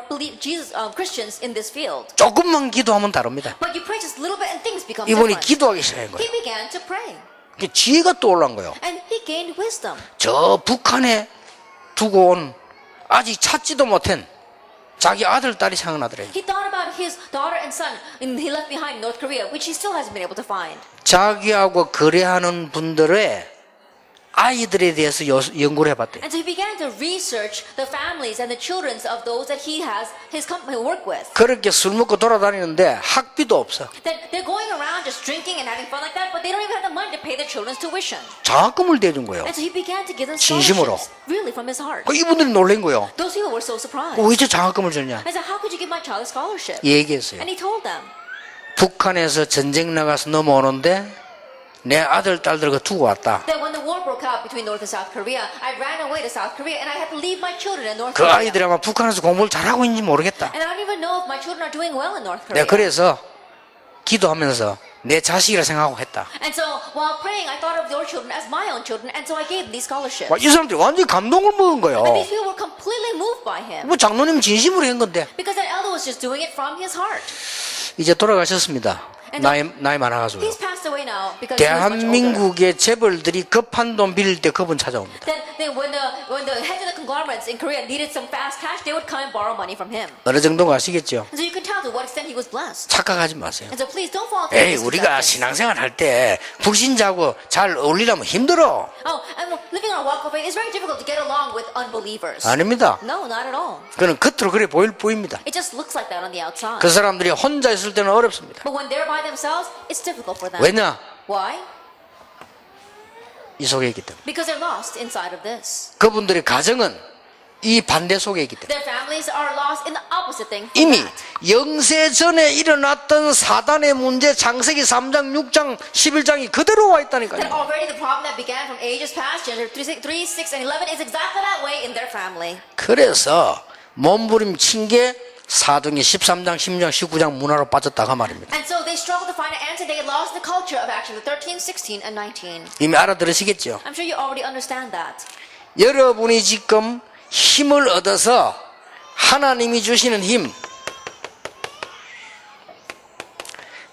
Christians in this field. 조금만 기도하면 다릅니다. But you pray just a little bit, and things become 이분이 different. 기도하기 시작한 He 거예요. began to pray, 그게 지혜가 떠올란 거예요. and he gained wisdom. 저 북한에 두고 온 아직 찾지도 못한 자기 아들, 딸이 생각나더래요. He thought about his daughter and son he left behind in North Korea, which he still hasn't been able to find. 자기하고 거래하는 분들의 아이들에 대해서 연구를 해봤대요. And so he began to research the families and the children of those that he has his company work with. 그렇게 술 먹고 돌아다니는데 학비도 없어. That they're going around just drinking and having fun like that, but they don't even have the money to pay their children's tuition. 장학금을 대준 거예요. And so he began to give them 진심으로. scholarships, really from his heart. 이분들이 놀란 거예요. Those people were so surprised. 왜 저 장학금을 줬냐? I said, how could you give my child a scholarship? 얘기했어요. And he told them 북한에서 전쟁 나가서 넘어오는데 내 아들, 딸들과 두고 왔다. that when the war broke out between North and South Korea, I ran away to South Korea and I had to leave my children in North 그 Korea. 아이들이 아마 북한에서 공부를 잘하고 있는지 모르겠다. And I don't even know if my children are doing well in North 내가 Korea. 그래서 기도하면서 내 자식이라 생각하고 했다. And so while praying, I thought of your children as my own children, and so I gave them these scholarships. 이 사람들이 완전히 감동을 먹은 거예요. And these people were completely moved by him 뭐 장로님 진심으로 한 건데 because that elder was just doing it from his heart. 이제 돌아가셨습니다. 나이 많아가지고요. He's passed away now because he was much older. 대한민국의 재벌들이 급한 돈 빌릴 때 그분 찾아옵니다. Then when the heads of the conglomerates in Korea needed some fast cash, they would come and borrow money from him. 어느 정도가 아시겠죠? And so you can tell to what extent he was blessed. 착각하지 마세요. And so please don't fall into 에이 this 우리가 deception. 신앙생활 할 때 불신자하고 잘 어울리려면 힘들어. Oh, and living on a walk of faith is very difficult to get along with unbelievers. 아닙니다. No, not at all. 그는 겉으로 그래 보일 뿐입니다. It just looks like that on the outside. 그 사람들이 혼자 있을 때는 어렵습니다. But when they're by themselves, it's difficult for them. 왜냐? Why? 이 속에 있기 때문에. Because they're lost inside of this. 그분들의 가정은 이 반대 속에 있기 때문에 Their families are lost in the opposite thing. from 이미 that. 영세 전에 일어났던 사단의 문제 창세기 3장, 6장, 11장이 그대로 와 That 있다니까요. already the problem that began from ages past, Genesis 3, 6, and 11, is exactly that way in their family. 그래서 몸부림친 게 사도행전 13장, 16장, 19장 문화로 빠졌다가 말입니다. And so they struggled to find an answer. They lost the culture of action, the 13, 16, and 19. 이미 알아들으시겠죠? I'm sure you already understand that. 여러분이 지금 힘을 얻어서 하나님이 주시는 힘,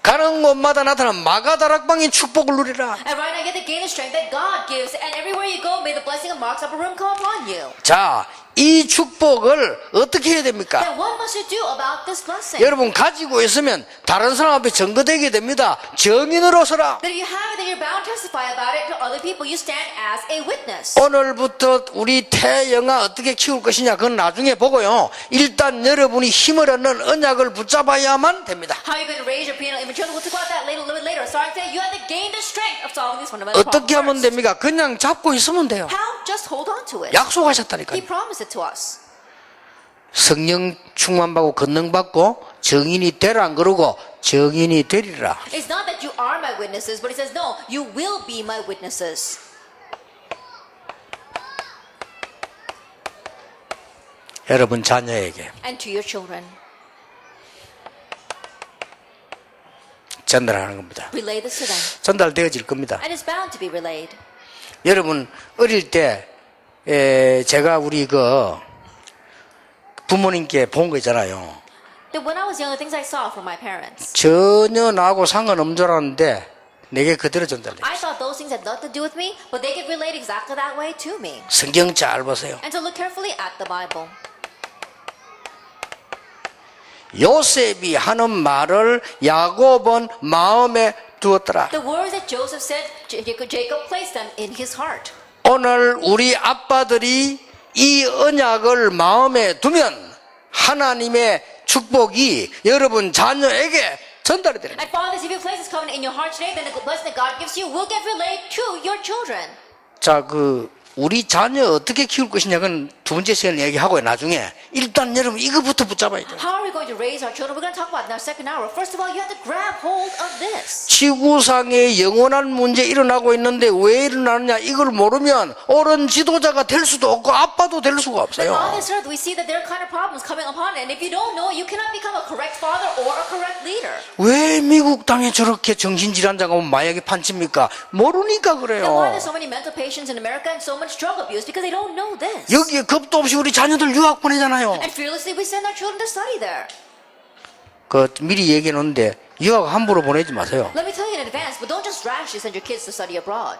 가는 곳마다 나타난 마가다락방의 축복을 누리라. And right now you have to gain the strength that God gives. And everywhere you go, may the blessing of Mark's upper room come upon you. 자, 이 축복을 어떻게 해야 됩니까? Then what must you do about this blessing? 여러분 가지고 있으면 다른 사람 앞에 증거되게 됩니다. 증인으로 서라. That if you have it, then you're bound to testify about it to other people. You stand as a witness. 오늘부터 우리 태영아 어떻게 키울 것이냐 그건 나중에 보고요. 일단 여러분이 힘을 얻는 언약을 붙잡아야만 됩니다. How are you going to raise your prenatal infant children? We'll talk about that later, a little bit later. Starting today, you have to gain the strength of solving these fundamental 어떻게 하면 problems. 됩니까? 그냥 잡고 있으면 돼요. How? Just hold on to it. 약속하셨다니까요. He promised it to us. 성령 충만받고 권능받고 정인이 되라 안 그러고 정인이 되리라. It's not that you are my witnesses, but it says, no, you will be my witnesses. 여러분 자녀에게 And to your children. 전달하는 겁니다. Relay this to them. 전달되어질 겁니다. And it's bound to be relayed. 여러분 어릴 때 제가 우리 그 부모님께 본 거 있잖아요. That when I was younger, things I saw from my parents. 전혀 나하고 상관없는 줄 알았는데 내게 그대로 전달돼. I thought those things had nothing to do with me, but they get relayed exactly that way to me. 성경 잘 보세요. And so look carefully at the Bible. 요셉이 하는 말을 야곱은 마음에 두었더라. The words that Joseph said, Jacob placed them in his heart. 오늘 우리 아빠들이 이 언약을 마음에 두면 하나님의 축복이 여러분 자녀에게 전달이 되는 거예요. And fathers, if you place this covenant in your heart today, then the blessing that God gives you will get relayed to your children. 자, 우리 자녀 어떻게 키울 것이냐는 두 번째 시간에 얘기하고요. 나중에 일단 여러분 이거부터 붙잡아야 돼요. How are we going to raise our children? We're going to talk about it in our second hour. First of all, you have to grab hold of this. 지구상에 영원한 문제 일어나고 있는데 왜 일어나느냐 이걸 모르면 옳은 지도자가 될 수도 없고 아빠도 될 수가 But on 없어요. this earth, we see that there are kind of problems coming upon it. And if you don't know, you cannot become a correct father or a correct leader. 왜 미국 땅에 저렇게 정신질환자가 오면 마약이 판칩니까? 모르니까 And why 그래요. there's so many mental patients in America and so much drug abuse? Because they don't know this. 여기에 겁도 없이 우리 자녀들 유학 보내잖아요. And fearlessly, we send our children to study there. 미리 얘기해 놓는데 유학 함부로 보내지 마세요. Let me tell you in advance, but don't just rashly send your kids to study abroad.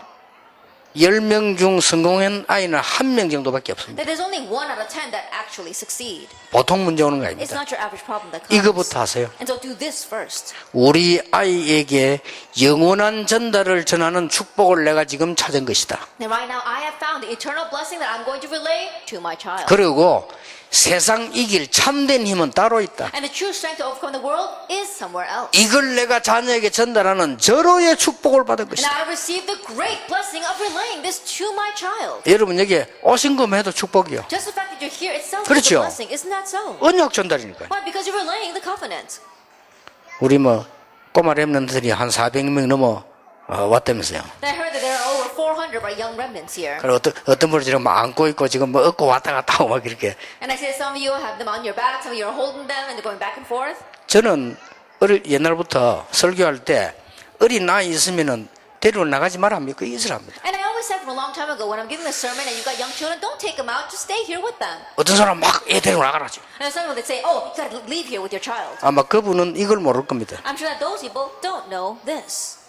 10명 중 성공한 아이는 1명 정도밖에 없습니다. That there's only 1 out of 10 that actually succeed. 보통 문제 오는 거 It's 아닙니다. not your average problem that comes. 이거부터 하세요. And so do this first. 우리 아이에게 영원한 전달을 전하는 축복을 내가 지금 찾은 것이다. And right now, I have found the eternal blessing that I'm going to relay to my child. 그리고 세상 이길 참된 힘은 따로 있다. And the true strength to overcome the world is somewhere else. 이걸 내가 자녀에게 전달하는 절호의 축복을 받은 And 것이다. I have received the great blessing of relaying this to my child. 여러분 여기 오신 것만 해도 축복이요. Just the fact that you're here itself is 그렇죠. a blessing. Isn't that so? 언약 전달이니까요. Why? Because you're relaying the covenant. 우리 꼬마 랩런들이 한 400명 넘어 왔다면서요. And I heard that there are over 400 of our young remnants here. 그리고 어떤 분이 지금 막 안고 있고 지금 업고 왔다 갔다 하고 막 이렇게. And I see that some of you have them on your back, some of you are holding them, and they're going back and forth. 저는 옛날부터 설교할 때 어린 아이 있으면은 데리고 나가지 말아 믿고 있으랍니다. And I always said from a long time ago, when I'm giving a sermon and you've got young children, don't take them out, just stay here with them. 어떤 사람 막 애 데리고 나가라죠. And some people that say, oh, you got to leave here with your child. 아마 그분은 이걸 모를 겁니다. I'm sure that those people don't know this.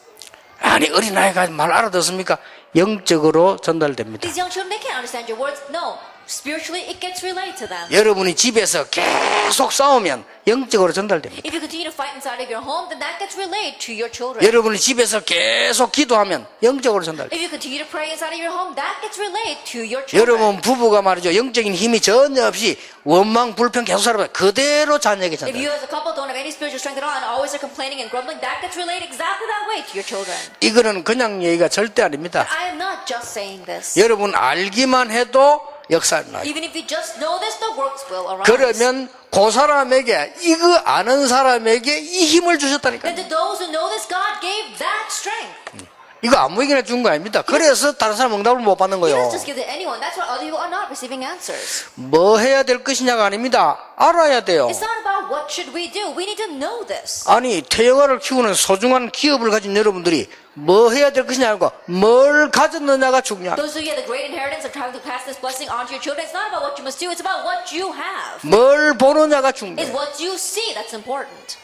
아니 어린 아이가 말 알아듣습니까? 영적으로 전달됩니다. These young children, they can't understand your words. No, spiritually, it gets relayed to them. 여러분이 집에서 계속 싸우면 영적으로 전달됩니다. If you continue to fight inside of your home, then that gets relayed to your children. 여러분이 집에서 계속 기도하면 영적으로 전달됩니다. If you continue to pray inside of your home, that gets relayed to your children. 여러분 부부가 말이죠. 영적인 힘이 전혀 없이 원망 불평 계속 살아봐요. 그대로 자녀에게 If you 전달. as a couple don't have any spiritual strength at all and always are complaining and grumbling, that gets relayed exactly that way to your children. 이거는 그냥 얘기가 절대 아닙니다. I am not just saying this. 여러분 알기만 해도 역사를 나요. Even if you just know this, the works will arise. 그러면 그 사람에게 이거 아는 사람에게 이 힘을 주셨다니까. Then to those who know this, God gave that strength. 이거 아무에게나 준 거 아닙니다. 그래서 다른 사람 응답을 못 받는 He 거예요. doesn't just give it to anyone. That's why other people are not receiving answers. 뭐 해야 될 것이냐가 아닙니다. 알아야 돼요. It's not about what should we do. We need to know this. 아니 태영아를 키우는 소중한 기업을 가진 여러분들이 뭐 해야 될 것이냐고 뭘 가졌느냐가 중요합니다. Those who get the great inheritance of trying to pass this blessing on to your children, it's not about what you must do. It's about what you have. 뭘 보느냐가 It's 중요해요. what you see that's important.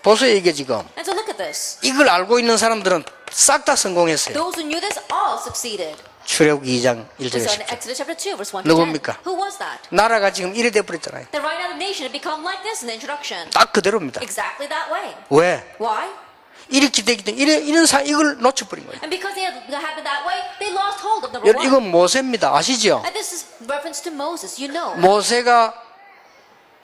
보세요 이게 지금 And so look at this. 이걸 알고 있는 사람들은 싹 다 성공했어요. Those who knew this all succeeded. 출애굽기 2장 We 1절에 saw in 10절. Exodus chapter 2, verse 1 to 10. 누굽니까? Who was that? 나라가 지금 이래 돼버렸잖아요. That right now the nation had become like this in the introduction. 딱 그대로입니다. Exactly that way. 왜? Why? 이렇게 되기 때문에 이걸 놓쳐버린 거예요. And because they had happened that way, they lost hold of number 여러분 one. 이건 모세입니다. 아시죠? And this is reference to Moses, you know. 모세가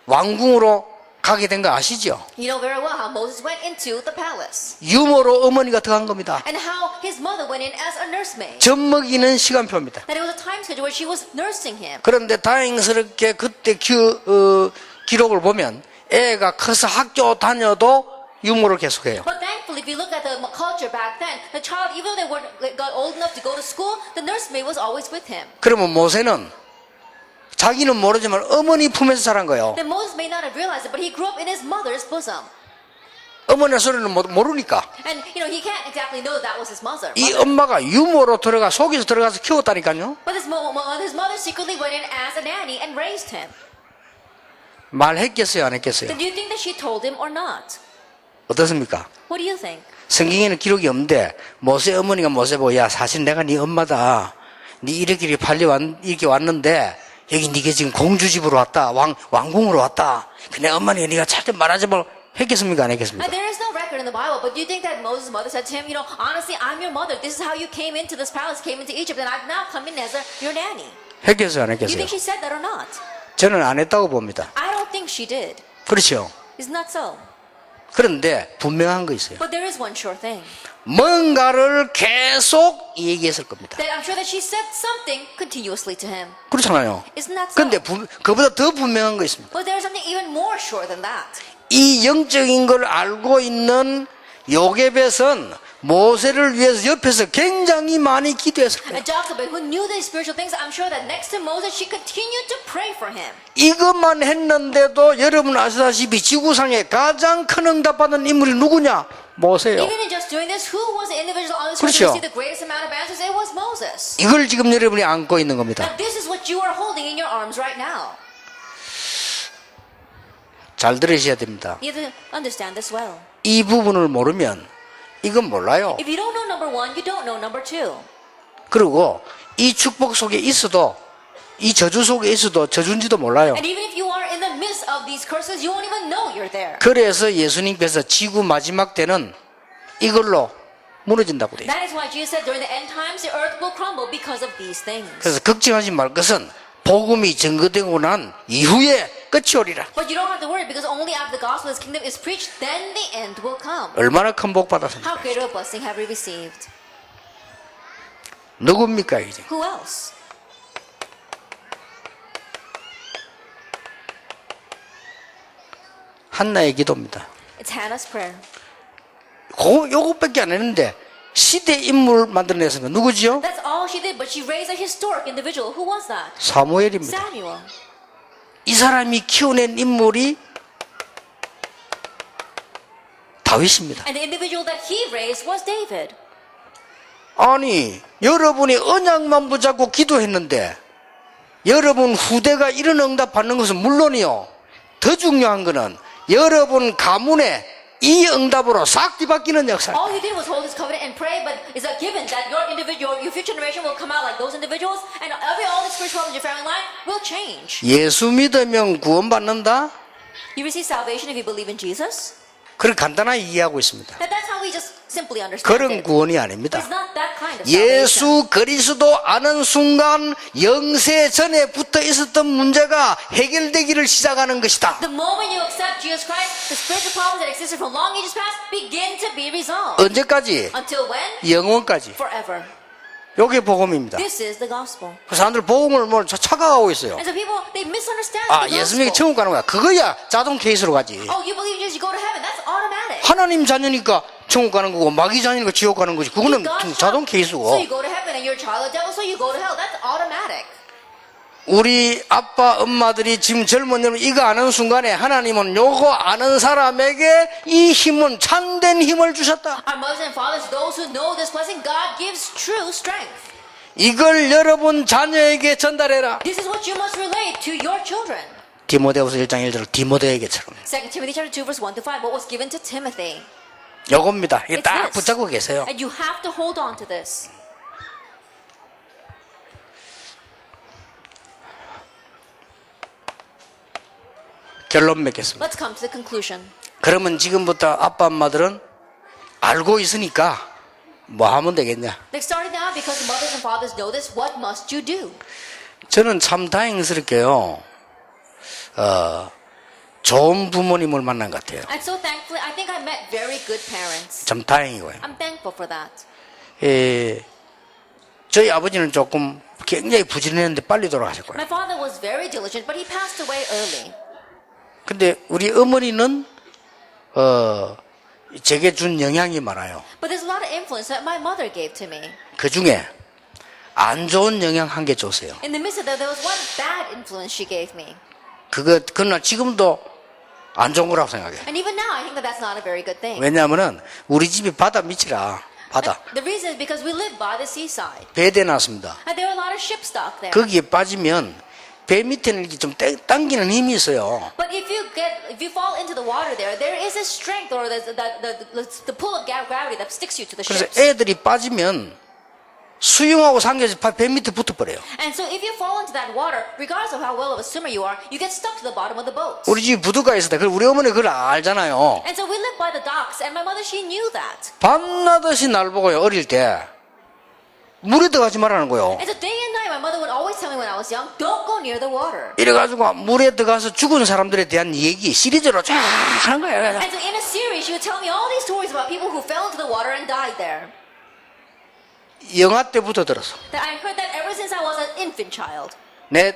왕궁으로 가게 된 거 아시죠? You know very well how Moses went into the palace. 유모로 어머니가 들어간 겁니다. And how his mother went in as a nursemaid. 젖 먹이는 시간표입니다. That it was a time schedule where she was nursing him. 그런데 다행스럽게 그때 기록을 보면 애가 커서 학교 다녀도 유모를 계속해요. But thankfully, if you look at the culture back then, the child, even though they got old enough to go to school, the nursemaid was always with him. 그러면 모세는 자기는 모르지만 어머니 품에서 자란 거예요. Then Moses may not have realized it, but he grew up in his mother's bosom. 어머니 소리는 모르니까 And, you know, he can't exactly know that was his mother. 이 엄마가 유모로 속에서 들어가서 키웠다니까요. But his mother secretly went in as a nanny and raised him. 말했겠어요 안 했겠어요? Then do you think that she told him or not? 어떻습니까? What do you think? 성경에는 기록이 없는데 모세 어머니가 모세 보고 야 사실 내가 네 엄마다. 네 이렇게 이렇게 왔는데 여기 네가 지금 공주 집으로 왔다. 왕궁으로 왔다. 근데 엄마니가 네가 절대 말하지 말 했겠습니까 안 했겠습니까? And there is no record in the Bible, but do you think that Moses' mother said to him, you know, honestly, I'm your mother. This is how you came into this palace, came into Egypt, and I've now come in as your nanny. 했겠어요 안 Do you 했겠어요? think she said that or not? 저는 안 했다고 봅니다. I don't think she did. 그렇죠. Isn't that so? 그런데 분명한 거 있어요. But there is one sure thing. 뭔가를 계속 얘기했을 겁니다. That I'm sure that she said something continuously to him. 그렇잖아요. Isn't that so? 그런데 그보다 더 분명한 거 있습니다. But there is something even more sure than that. 이 영적인 걸 알고 있는 요게벳은 모세를 위해서 옆에서 굉장히 많이 기도했을 거예요. And Jochebed, who knew these spiritual things, I'm sure that next to Moses, she continued to pray for him. 이것만 했는데도 여러분 아시다시피 지구상에 가장 큰 응답받은 인물이 누구냐? 모세예요. Even in just doing this, who was the individual on this earth 그렇죠. who received the greatest amount of answers? It was Moses. 이걸 지금 여러분이 안고 있는 겁니다. Now, this is what you are holding in your arms right now. 잘 들으셔야 됩니다. You have to understand this well. 이 부분을 모르면 이건 몰라요. If you don't know number one, you don't know number two. 그리고 이 축복 속에 있어도 이 저주 속에 있어도 저주인지도 몰라요. And even if you are in the midst of these curses, you won't even know you're there. 그래서 예수님께서 지구 마지막 때는 이걸로 무너진다고 돼요. That is why Jesus said during the end times, the earth will crumble because of these things. 그래서 걱정하지 말 것은 복음이 증거되고 난 이후에 끝이 오리라. But you don't have to worry because only after the gospel of his kingdom is preached, then the end will come. 얼마나 큰 복 받았습니까? How great a blessing have we received? 누굽니까 이제? Who else? 한나의 기도입니다. It's Hannah's prayer. 요것밖에 안 했는데 시대 인물 만들어냈습니다. 누구지요? That's all she did, but she raised a historic individual. Who was that? 사무엘입니다. Samuel. 이 사람이 키워낸 인물이 다윗입니다. And the individual that he raised was David. 아니 여러분이 언약만 붙잡고 기도했는데 여러분 후대가 이런 응답 받는 것은 물론이요. 더 중요한 것은 여러분 가문에 이 응답으로 싹 뒤바뀌는 역사. All he did was hold his covenant and pray, but it's a given that your future generation will come out like those individuals, and all the spiritual problems in your family line will change. 예수 믿으면 구원받는다? You receive salvation if you believe in Jesus. 그렇게 간단하게 이해하고 있습니다. That's how we just simply understand 그런 it. 구원이 아닙니다. It's not that kind of salvation. 예수 그리스도 아는 순간 영세 전에 붙어 있었던 문제가 해결되기를 시작하는 것이다. The moment you accept Jesus Christ, the spiritual problems that existed from long ages past begin to be resolved. 언제까지? Until when? 영원까지. Forever. 요게 복음입니다. This is the gospel. 그 사람들 복음을 뭐 착각하고 있어요. And so people, they misunderstand 아, the 예수님이 gospel. 천국 가는 거야. 그거야 자동 케이스로 가지. Oh, you believe Jesus, you go to heaven. That's automatic. 하나님 자녀니까 천국 가는 거고 마귀 자녀니까 지옥 가는 거지. 그거는 You're God's 자동 child, 케이스고. So you go to heaven, and you're a child of the devil, so you go to hell. That's automatic. 우리 아빠 엄마들이 지금 젊은 여러분 이거 아는 순간에 하나님은 요거 아는 사람에게 이 힘은 참된 힘을 주셨다. Our mothers and fathers, those who know this blessing, God gives true strength. 이걸 여러분 자녀에게 전달해라. This is what you must relate to your children. 디모데후서 1장 1절 디모데에게처럼 2 Timothy chapter 2 verse 1 to 5, what was given to Timothy. 요겁니다. 이게 It's 딱 this. 붙잡고 계세요. And you have to hold on to this. 결론 맺겠습니다. Let's come to the conclusion. 그러면 지금부터 아빠 엄마들은 알고 있으니까 뭐 하면 되겠냐? Like starting now, because the mothers and fathers know this, what must you do? 저는 참 다행스럽게요. 좋은 부모님을 만난 것 같아요. And so thankfully, I think I met very good parents. 참 다행이고요. I'm thankful for that. 저희 아버지는 조금 굉장히 부지런했는데 빨리 돌아가셨고요. My father was very diligent, but he passed away early. 근데 우리 어머니는 제게 준 영향이 많아요. But there's a lot of influence that my mother gave to me. 그 중에 안 좋은 영향 한 개 줬어요. In the midst of that, there was one bad influence she gave me. 그건 지금도 안 좋은 거라고 생각해. And even now, I think that that's not a very good thing. 왜냐하면은 우리 집이 바다 밑이라 바다. The reason is because we live by the seaside. 배대 놨습니다. And there are a lot of ship stock there. 거기에 빠지면 배 밑에는 이렇게 좀 당기는 힘이 있어요. But if you fall into the water there is a strength or the pull of gravity that sticks you to the 그래서 ships. 애들이 빠지면 수영하고 상계해서 배 밑에 붙어버려요. And so if you fall into that water, regardless of how well of a swimmer you are, you get stuck to the bottom of the boat. 우리 집 부두가에 있었다. 우리 어머니 그걸 알잖아요. And so we live by the docks, and my mother, she knew that. 밤낮없이 날 보고요. 어릴 때 물에 들어가지 말라는 거예요. And so day and night, my mother would always tell me when I was young, don't go near the water. 이래가지고 물에 들어가서 죽은 사람들에 대한 얘기 시리즈로 쫙 하는 거예요. And so in a series, she would tell me all these stories about people who fell into the water and died there. 영아 때부터 들었어. That I heard that ever since I was an infant child. 내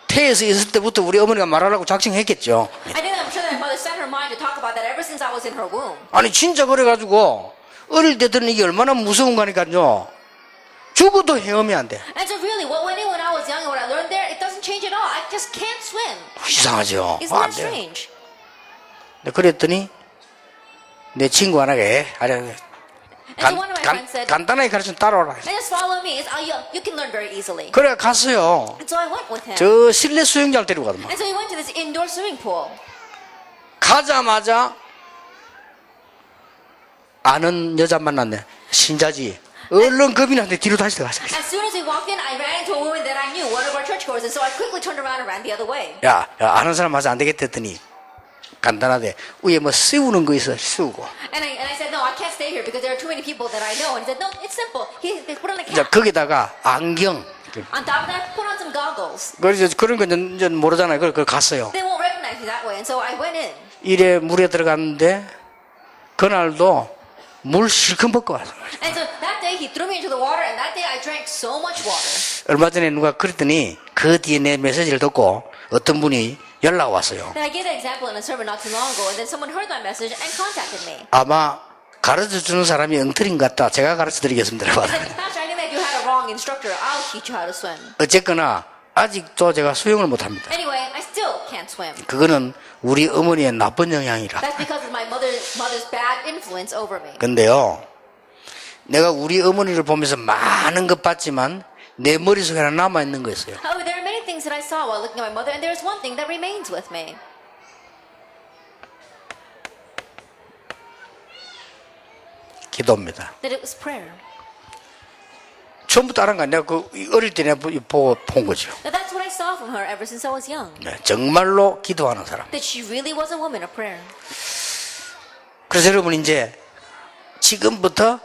태에서 있을 때부터 우리 어머니가 말하라고 작정했겠죠. I think I'm sure that my mother set her mind to talk about that ever since I was in her womb. 아니 진짜 그래가지고 어릴 때 들은 이게 얼마나 무서운 거니까요. 죽어도 헤엄이 안 돼. And so really, when I was young and when I learned there, it doesn't change at all. I just can't swim. 이상하죠. Isn't 안 that 돼요. strange? 근데 그랬더니 내 친구 하나가 And so one of my friends said, 간단하게 가르쳐 따라오라. and just follow me. You can learn very easily. 그래 갔어요. And so I went with him. 저 실내 수영장 데리고 가더만. And so we went to this indoor swimming pool. 가자마자 아는 여자 만났네. 신자지. 얼른 겁이 났는데 뒤로 다시 들어갔어. As soon as we walked in, I ran into a woman that I knew, one of our churchgoers, and so I quickly turned around and ran the other way. 야, 아는 사람 맞아 안 되겠다 했더니 간단하대. 위에 뭐 씌우는 거 있어. 씌우고. And I said, no, I can't stay here because there are too many people that I know. And he said, no, it's simple. They put on a 이제 cap. 거기다가 안경. On top of that, put on some goggles. 그래서 그런 건 이제 모르잖아요. 그걸 갔어요. They won't recognize you that way. And so I went in. 이래 물에 들어갔는데 그날도 물 실컷 먹고 왔어. And so that day, he threw me into the water, and that day I drank so much water. 얼마 전에 누가 그랬더니 그 뒤에 내 메시지를 듣고 어떤 분이 연락 왔어요. Then I gave that example in a sermon not too long ago, and then someone heard my message and contacted me. 아마 가르쳐주는 사람이 엉터리인 것 같다. 제가 가르쳐드리겠습니다. He said, Pastor, I think that you had a wrong instructor. I'll teach you how to swim. 어쨌거나 아직도 제가 수영을 못합니다. Anyway, I still can't swim. 그거는 우리 어머니의 나쁜 영향이라. That's because of my mother's bad influence over me. 근데요, 내가 우리 어머니를 보면서 많은 것 봤지만 내 머릿속에 하나 남아있는 거 있어요. However, there are many things that I saw while looking at my mother, and there's one thing that remains with me. 기도입니다. That it was prayer. 처음부터 알은 거 내가 그 어릴 때 내가 보고 본 거죠. Now, that's what I saw from her ever since I was young. 네, 정말로 기도하는 사람. That she really was a woman of prayer. 그래서 여러분 이제 지금부터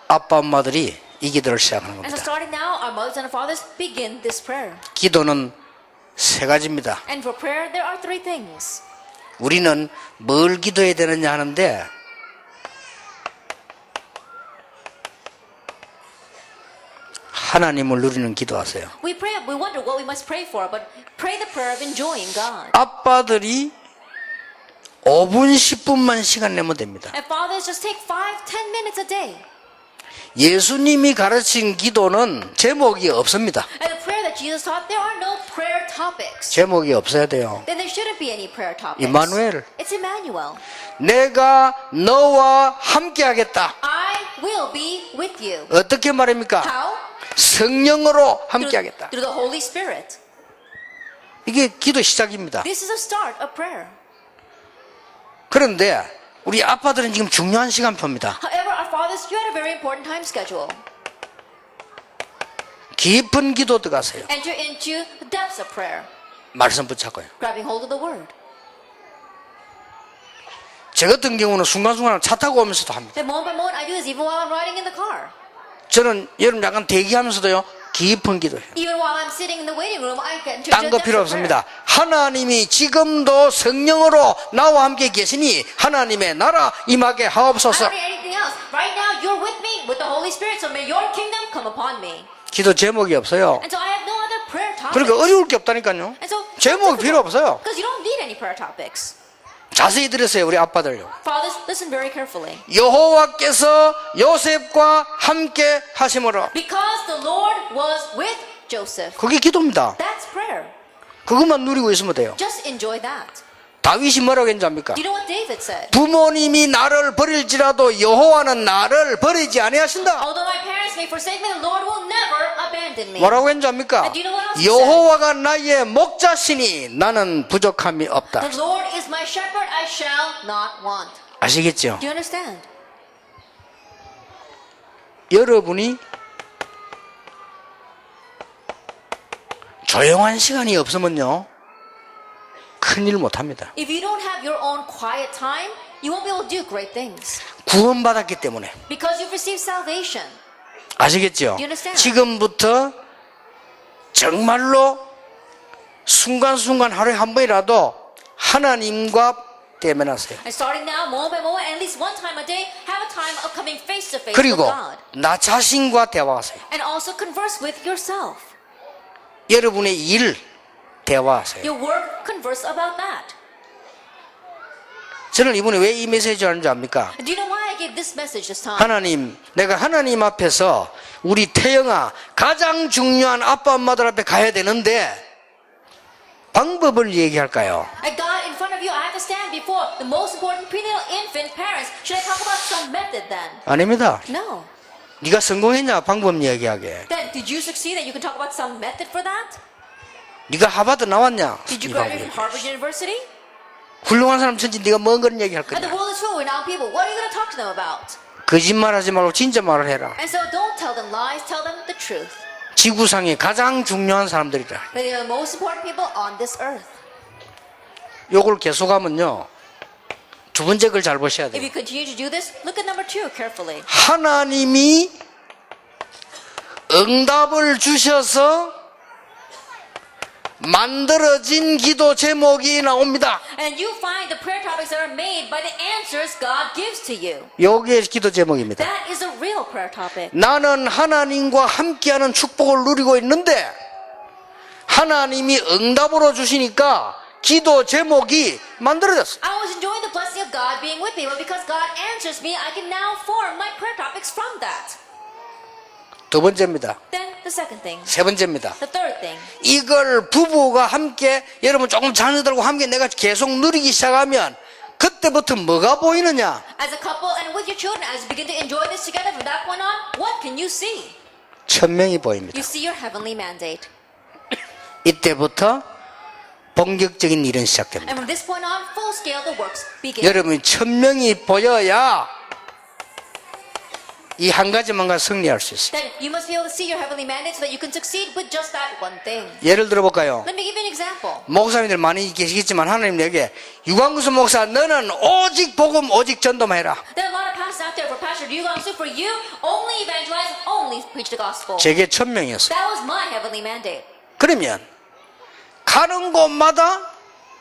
아빠 엄마들이 이 기도를 시작하는 And so 겁니다. starting now, our mothers and our fathers begin this prayer. 기도는 세 가지입니다. And for prayer, there are three things. 우리는 뭘 기도해야 되느냐 하는데 하나님을 누리는 기도하세요. We wonder what we must pray for, but pray the prayer of enjoying God. 아빠들이 5분 10분만 시간 내면 됩니다. And fathers, just take 5-10 minutes a day. 예수님이 가르친 기도는 제목이 없습니다. And the prayer that Jesus taught, there are no prayer topics. 제목이 없어야 돼요. Then there shouldn't be any prayer topics. 임마누엘. It's Emmanuel. 내가 너와 함께 하겠다. I will be with you. 어떻게 말입니까? How? 성령으로 함께 하겠다. Through the Holy Spirit. 이게 기도 시작입니다. This is a start of prayer. 그런데 우리 아빠들은 지금 중요한 시간표입니다. However, our fathers, you had a very important time schedule. 깊은 기도 들어가세요. Enter into the depths of prayer, 말씀 붙잡고요. grabbing hold of the word. 저 같은 경우는 순간순간 차 타고 오면서도 합니다. Then moment by moment, I do this even while I'm riding in the car. 저는 여러분 약간 대기하면서도요 깊은 기도해요. Even while I'm sitting in the waiting room, I get into 딴 거 필요 없습니다. 하나님이 지금도 성령으로 나와 함께 계시니 하나님의 나라 임하게 I 하옵소서. don't need anything else. Right now, you're with me with the Holy Spirit, so may your kingdom come upon me. 기도 제목이 없어요. And so I have no other prayer topics. 그러니까 어려울 게 없다니까요. And so 제목이 필요 없어요. Because you don't need any prayer topics. 자세히 들으세요, 우리 아빠들요. Fathers, listen very carefully. 여호와께서 요셉과 함께 하심으로. Because the Lord was with Joseph. 그게 기도입니다. That's prayer. 그것만 누리고 있으면 돼요. Just enjoy that. 다윗이 뭐라고 했는지 압니까? Do you know what David said? 부모님이 나를 버릴지라도 여호와는 나를 버리지 아니하신다. Although my parents may forsake me, the Lord will never abandon me. 뭐라고 했는지 압니까? And do you know what else he 여호와가 나의 목자시니 나는 부족함이 없다. The Lord is my shepherd, I shall not want. 아시겠죠? Do you understand? 여러분이 조용한 시간이 없으면요 큰일 못합니다. If you don't have your own quiet time, you won't be able to do great things. 구원받았기 때문에. Because you've received salvation. 아시겠죠? Do you understand? 지금부터 정말로 순간순간 하루에 한 번이라도 하나님과 대면하세요. And starting now, moment by moment, at least one time a day, have a time of coming face to face with 그리고 God. 나 자신과 대화하세요. And also converse with yourself. 여러분의 일 대화하세요. Your work, converse about that. 저는 이번에 왜 이 메시지 하는지 압니까? Do you know why I gave this message this time? 하나님, 내가 하나님 앞에서 우리 태영아 가장 중요한 아빠 엄마들 앞에 가야 되는데 방법을 얘기할까요? I got in front of you, I have to stand before the most important prenatal infant parents. Should I talk about some method then? 아닙니다. No. 네가 성공했냐 방법 얘기하게. Then, did you succeed that you can talk about some method for that? 네가 하버드 나왔냐? Did you 이 graduate from 방법. Harvard University? 훌륭한 사람 천지 네가 뭔 그런 얘기할 And the 거냐? world is full of renowned people. What are you going to talk to them about? 거짓말하지 말고 진짜 말을 해라. And so don't tell them lies, tell them the truth. 지구상에 가장 중요한 사람들이라. They are the most important people on this earth. 요걸 계속하면요 두 번째 걸 잘 보셔야 If 돼요. you continue to do this, look at number 2 carefully. 하나님이 응답을 주셔서 만들어진 기도 제목이 나옵니다. And you find the prayer topics that are made by the answers God gives to you. 요게 기도 제목입니다. That is a real prayer topic. 나는 하나님과 함께하는 축복을 누리고 있는데 하나님이 응답으로 주시니까 기도 제목이 만들어졌어요. I was enjoying the blessing of God being with me, but because God answers me, I can now form my prayer topics from that. 두 번째입니다. Then the second thing. 세 번째입니다. The third thing. 이걸 부부가 함께 여러분 조금 자녀들과 함께 내가 계속 누리기 시작하면 그때부터 뭐가 보이느냐? As a couple and with your children, as you begin to enjoy this together from that point on, what can you see? 천명이 보입니다. You see your heavenly mandate. 이때부터 본격적인 일은 시작됩니다. And from this point on, full scale the works begin. 여러분 천명이 보여야 이 한 가지만가 승리할 수 있어요. Then you must be able to see your heavenly mandate so that you can succeed with just that one thing. 예를 들어볼까요? Let me give you an example. 목사님들 많이 계시겠지만 하나님 내게 유광수 목사 너는 오직 복음 오직 전도만 해라. There are a lot of pastors out there. For Pastor Yu Gong-soo, for you, only evangelize, only preach the gospel. 제게 천명이었어요. That was my heavenly mandate. 그러면 가는 곳마다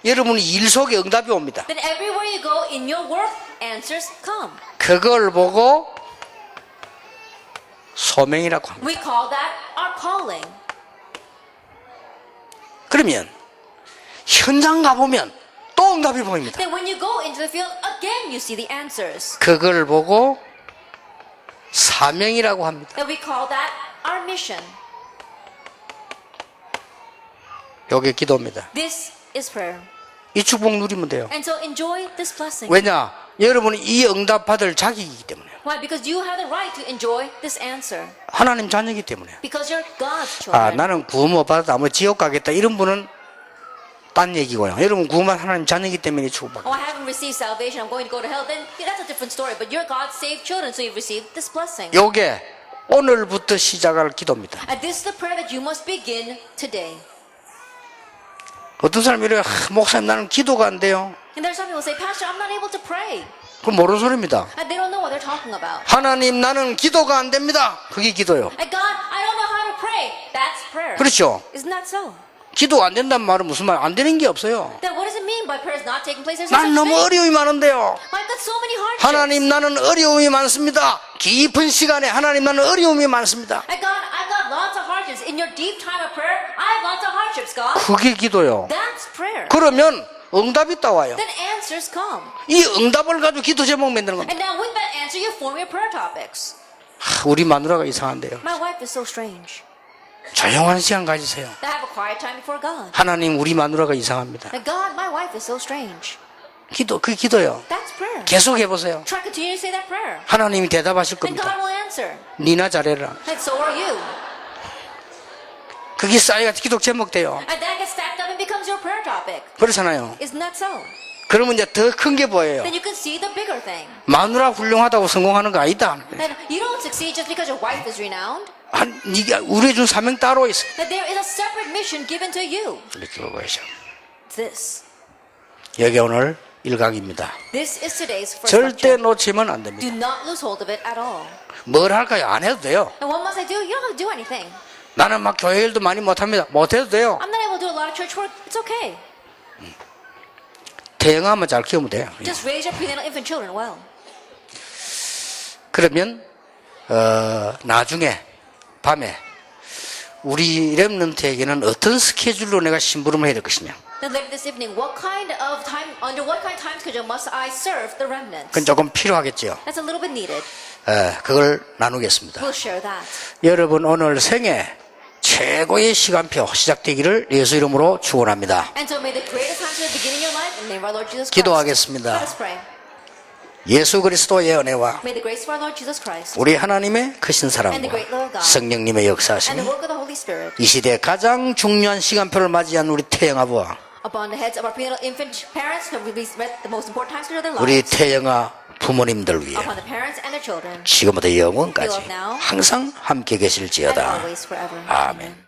여러분이 일 속에 응답이 옵니다. Then everywhere you go in your work, answers come. 그걸 보고 소명이라고 합니다. We call that our calling. 그러면 현장 가보면 또 응답이 보입니다. Then when you go into the field, again you see the answers. 그걸 보고 사명이라고 합니다. And we call that our mission. 요게 기도입니다. This is prayer. 이 축복 누리면 돼요. And so enjoy this blessing. 왜냐? 여러분은 이 응답 받을 자격이기 때문에. Why? Because you have the right to enjoy this answer. 하나님 자녀이기 때문에. Because you're God's 아, children. 나는 구원 못 받았다. 뭐 지옥 가겠다. 이런 분은 딴 얘기고요. 여러분 구원만 하나님 자녀이기 때문에 축복받고. Oh, I haven't received salvation. I'm going to go to hell. Then that's a different story. But you're God's saved children, so you've received this blessing. 요게 오늘부터 시작할 기도입니다. And this is the prayer that you must begin today. 어떤 사람이 이래요. 목사님 나는 기도가 안 돼요. And there's some people who say, Pastor, I'm not able to pray. 그건 모르는 소리입니다. And they don't know what they're talking about. 하나님 나는 기도가 안 됩니다. 그게 기도예요. And God, I don't know how to pray. That's prayer. 그렇죠. Isn't that so? 기도가 안 된다는 말은 무슨 말? 안 되는 게 없어요. Then what does it mean by prayer is not taking place? There's no 난 such 너무 thing. 어려움이 많은데요. I've got so many hardships. 하나님 나는 어려움이 많습니다. 깊은 시간에 하나님 나는 어려움이 많습니다. And God, I've got lots of hardships. In your deep time of prayer, I have lots of hardships, God. 그게 기도요. That's prayer. 그러면 응답이 따와요. Then answers come. 이 응답을 가지고 기도 제목 만드는 겁니다. And now with that answer, you form your prayer topics. 우리 마누라가 이상한데요. My wife is so strange. 조용한 시간 가지세요. I have a quiet time before God. 하나님 우리 마누라가 이상합니다. And God, my wife is so strange. 기도 그 기도요. That's prayer. 계속 해보세요. Try to continue to say that prayer. 하나님이 대답하실 And God 겁니다. will answer. 니나 잘해라. And so are you. 그게 쌓여가 기도 제목 돼요. And that gets stacked up and becomes your prayer topic. 그렇잖아요. Isn't that so? 그러면 이제 더 큰 게 보여요. Then you can see the bigger thing. 마누라 훌륭하다고 성공하는 거 아니다. And you don't succeed just because your wife is renowned. 네가 우리에 준 사명 따로 있어. That there is a separate mission given to you. 이렇게 보셔. This. 여기 오늘 1강입니다. This is today's first 절대 lecture. 놓치면 안 Do 됩니다. not lose hold of it at all. 뭘 할까요? 안 해도 돼요. And what must I do? You don't have to do anything. 나는 막 교회 일도 많이 못합니다. 못해도 돼요. I'm not able to do a lot of church work. It's okay. 태영아만 잘 키우면 돼요. Just raise your prenatal infant children well. 그러면 나중에 밤에 우리 렘넌트에게는 어떤 스케줄로 내가 심부름을 해야 될 것이냐. Then later this evening, under what kind of time schedule must I serve the remnants? 그건 조금 필요하겠죠. That's a little bit needed. 그걸 나누겠습니다. We'll share that. 여러분 오늘 생애 최고의 시간표 시작되기를 예수 이름으로 축원합니다. And so may the greatest time to the beginning of your life in the name of our Lord Jesus Christ. 기도하겠습니다. Let us pray. 예수 그리스도의 은혜와 May the grace of our Lord Jesus Christ 우리 하나님의 크신 사랑과 성령님의 and 역사하심이 the work of the Holy Spirit 이 시대에 가장 중요한 시간표를 맞이한 우리 태영아부와 upon the heads of our prenatal infant parents who have read the most important time schedule of their 우리 lives, 태영아 부모님들 위해 upon the parents and their children, 지금부터 영원까지 항상 함께 and 계실지어다. always forever. 아멘. Amen.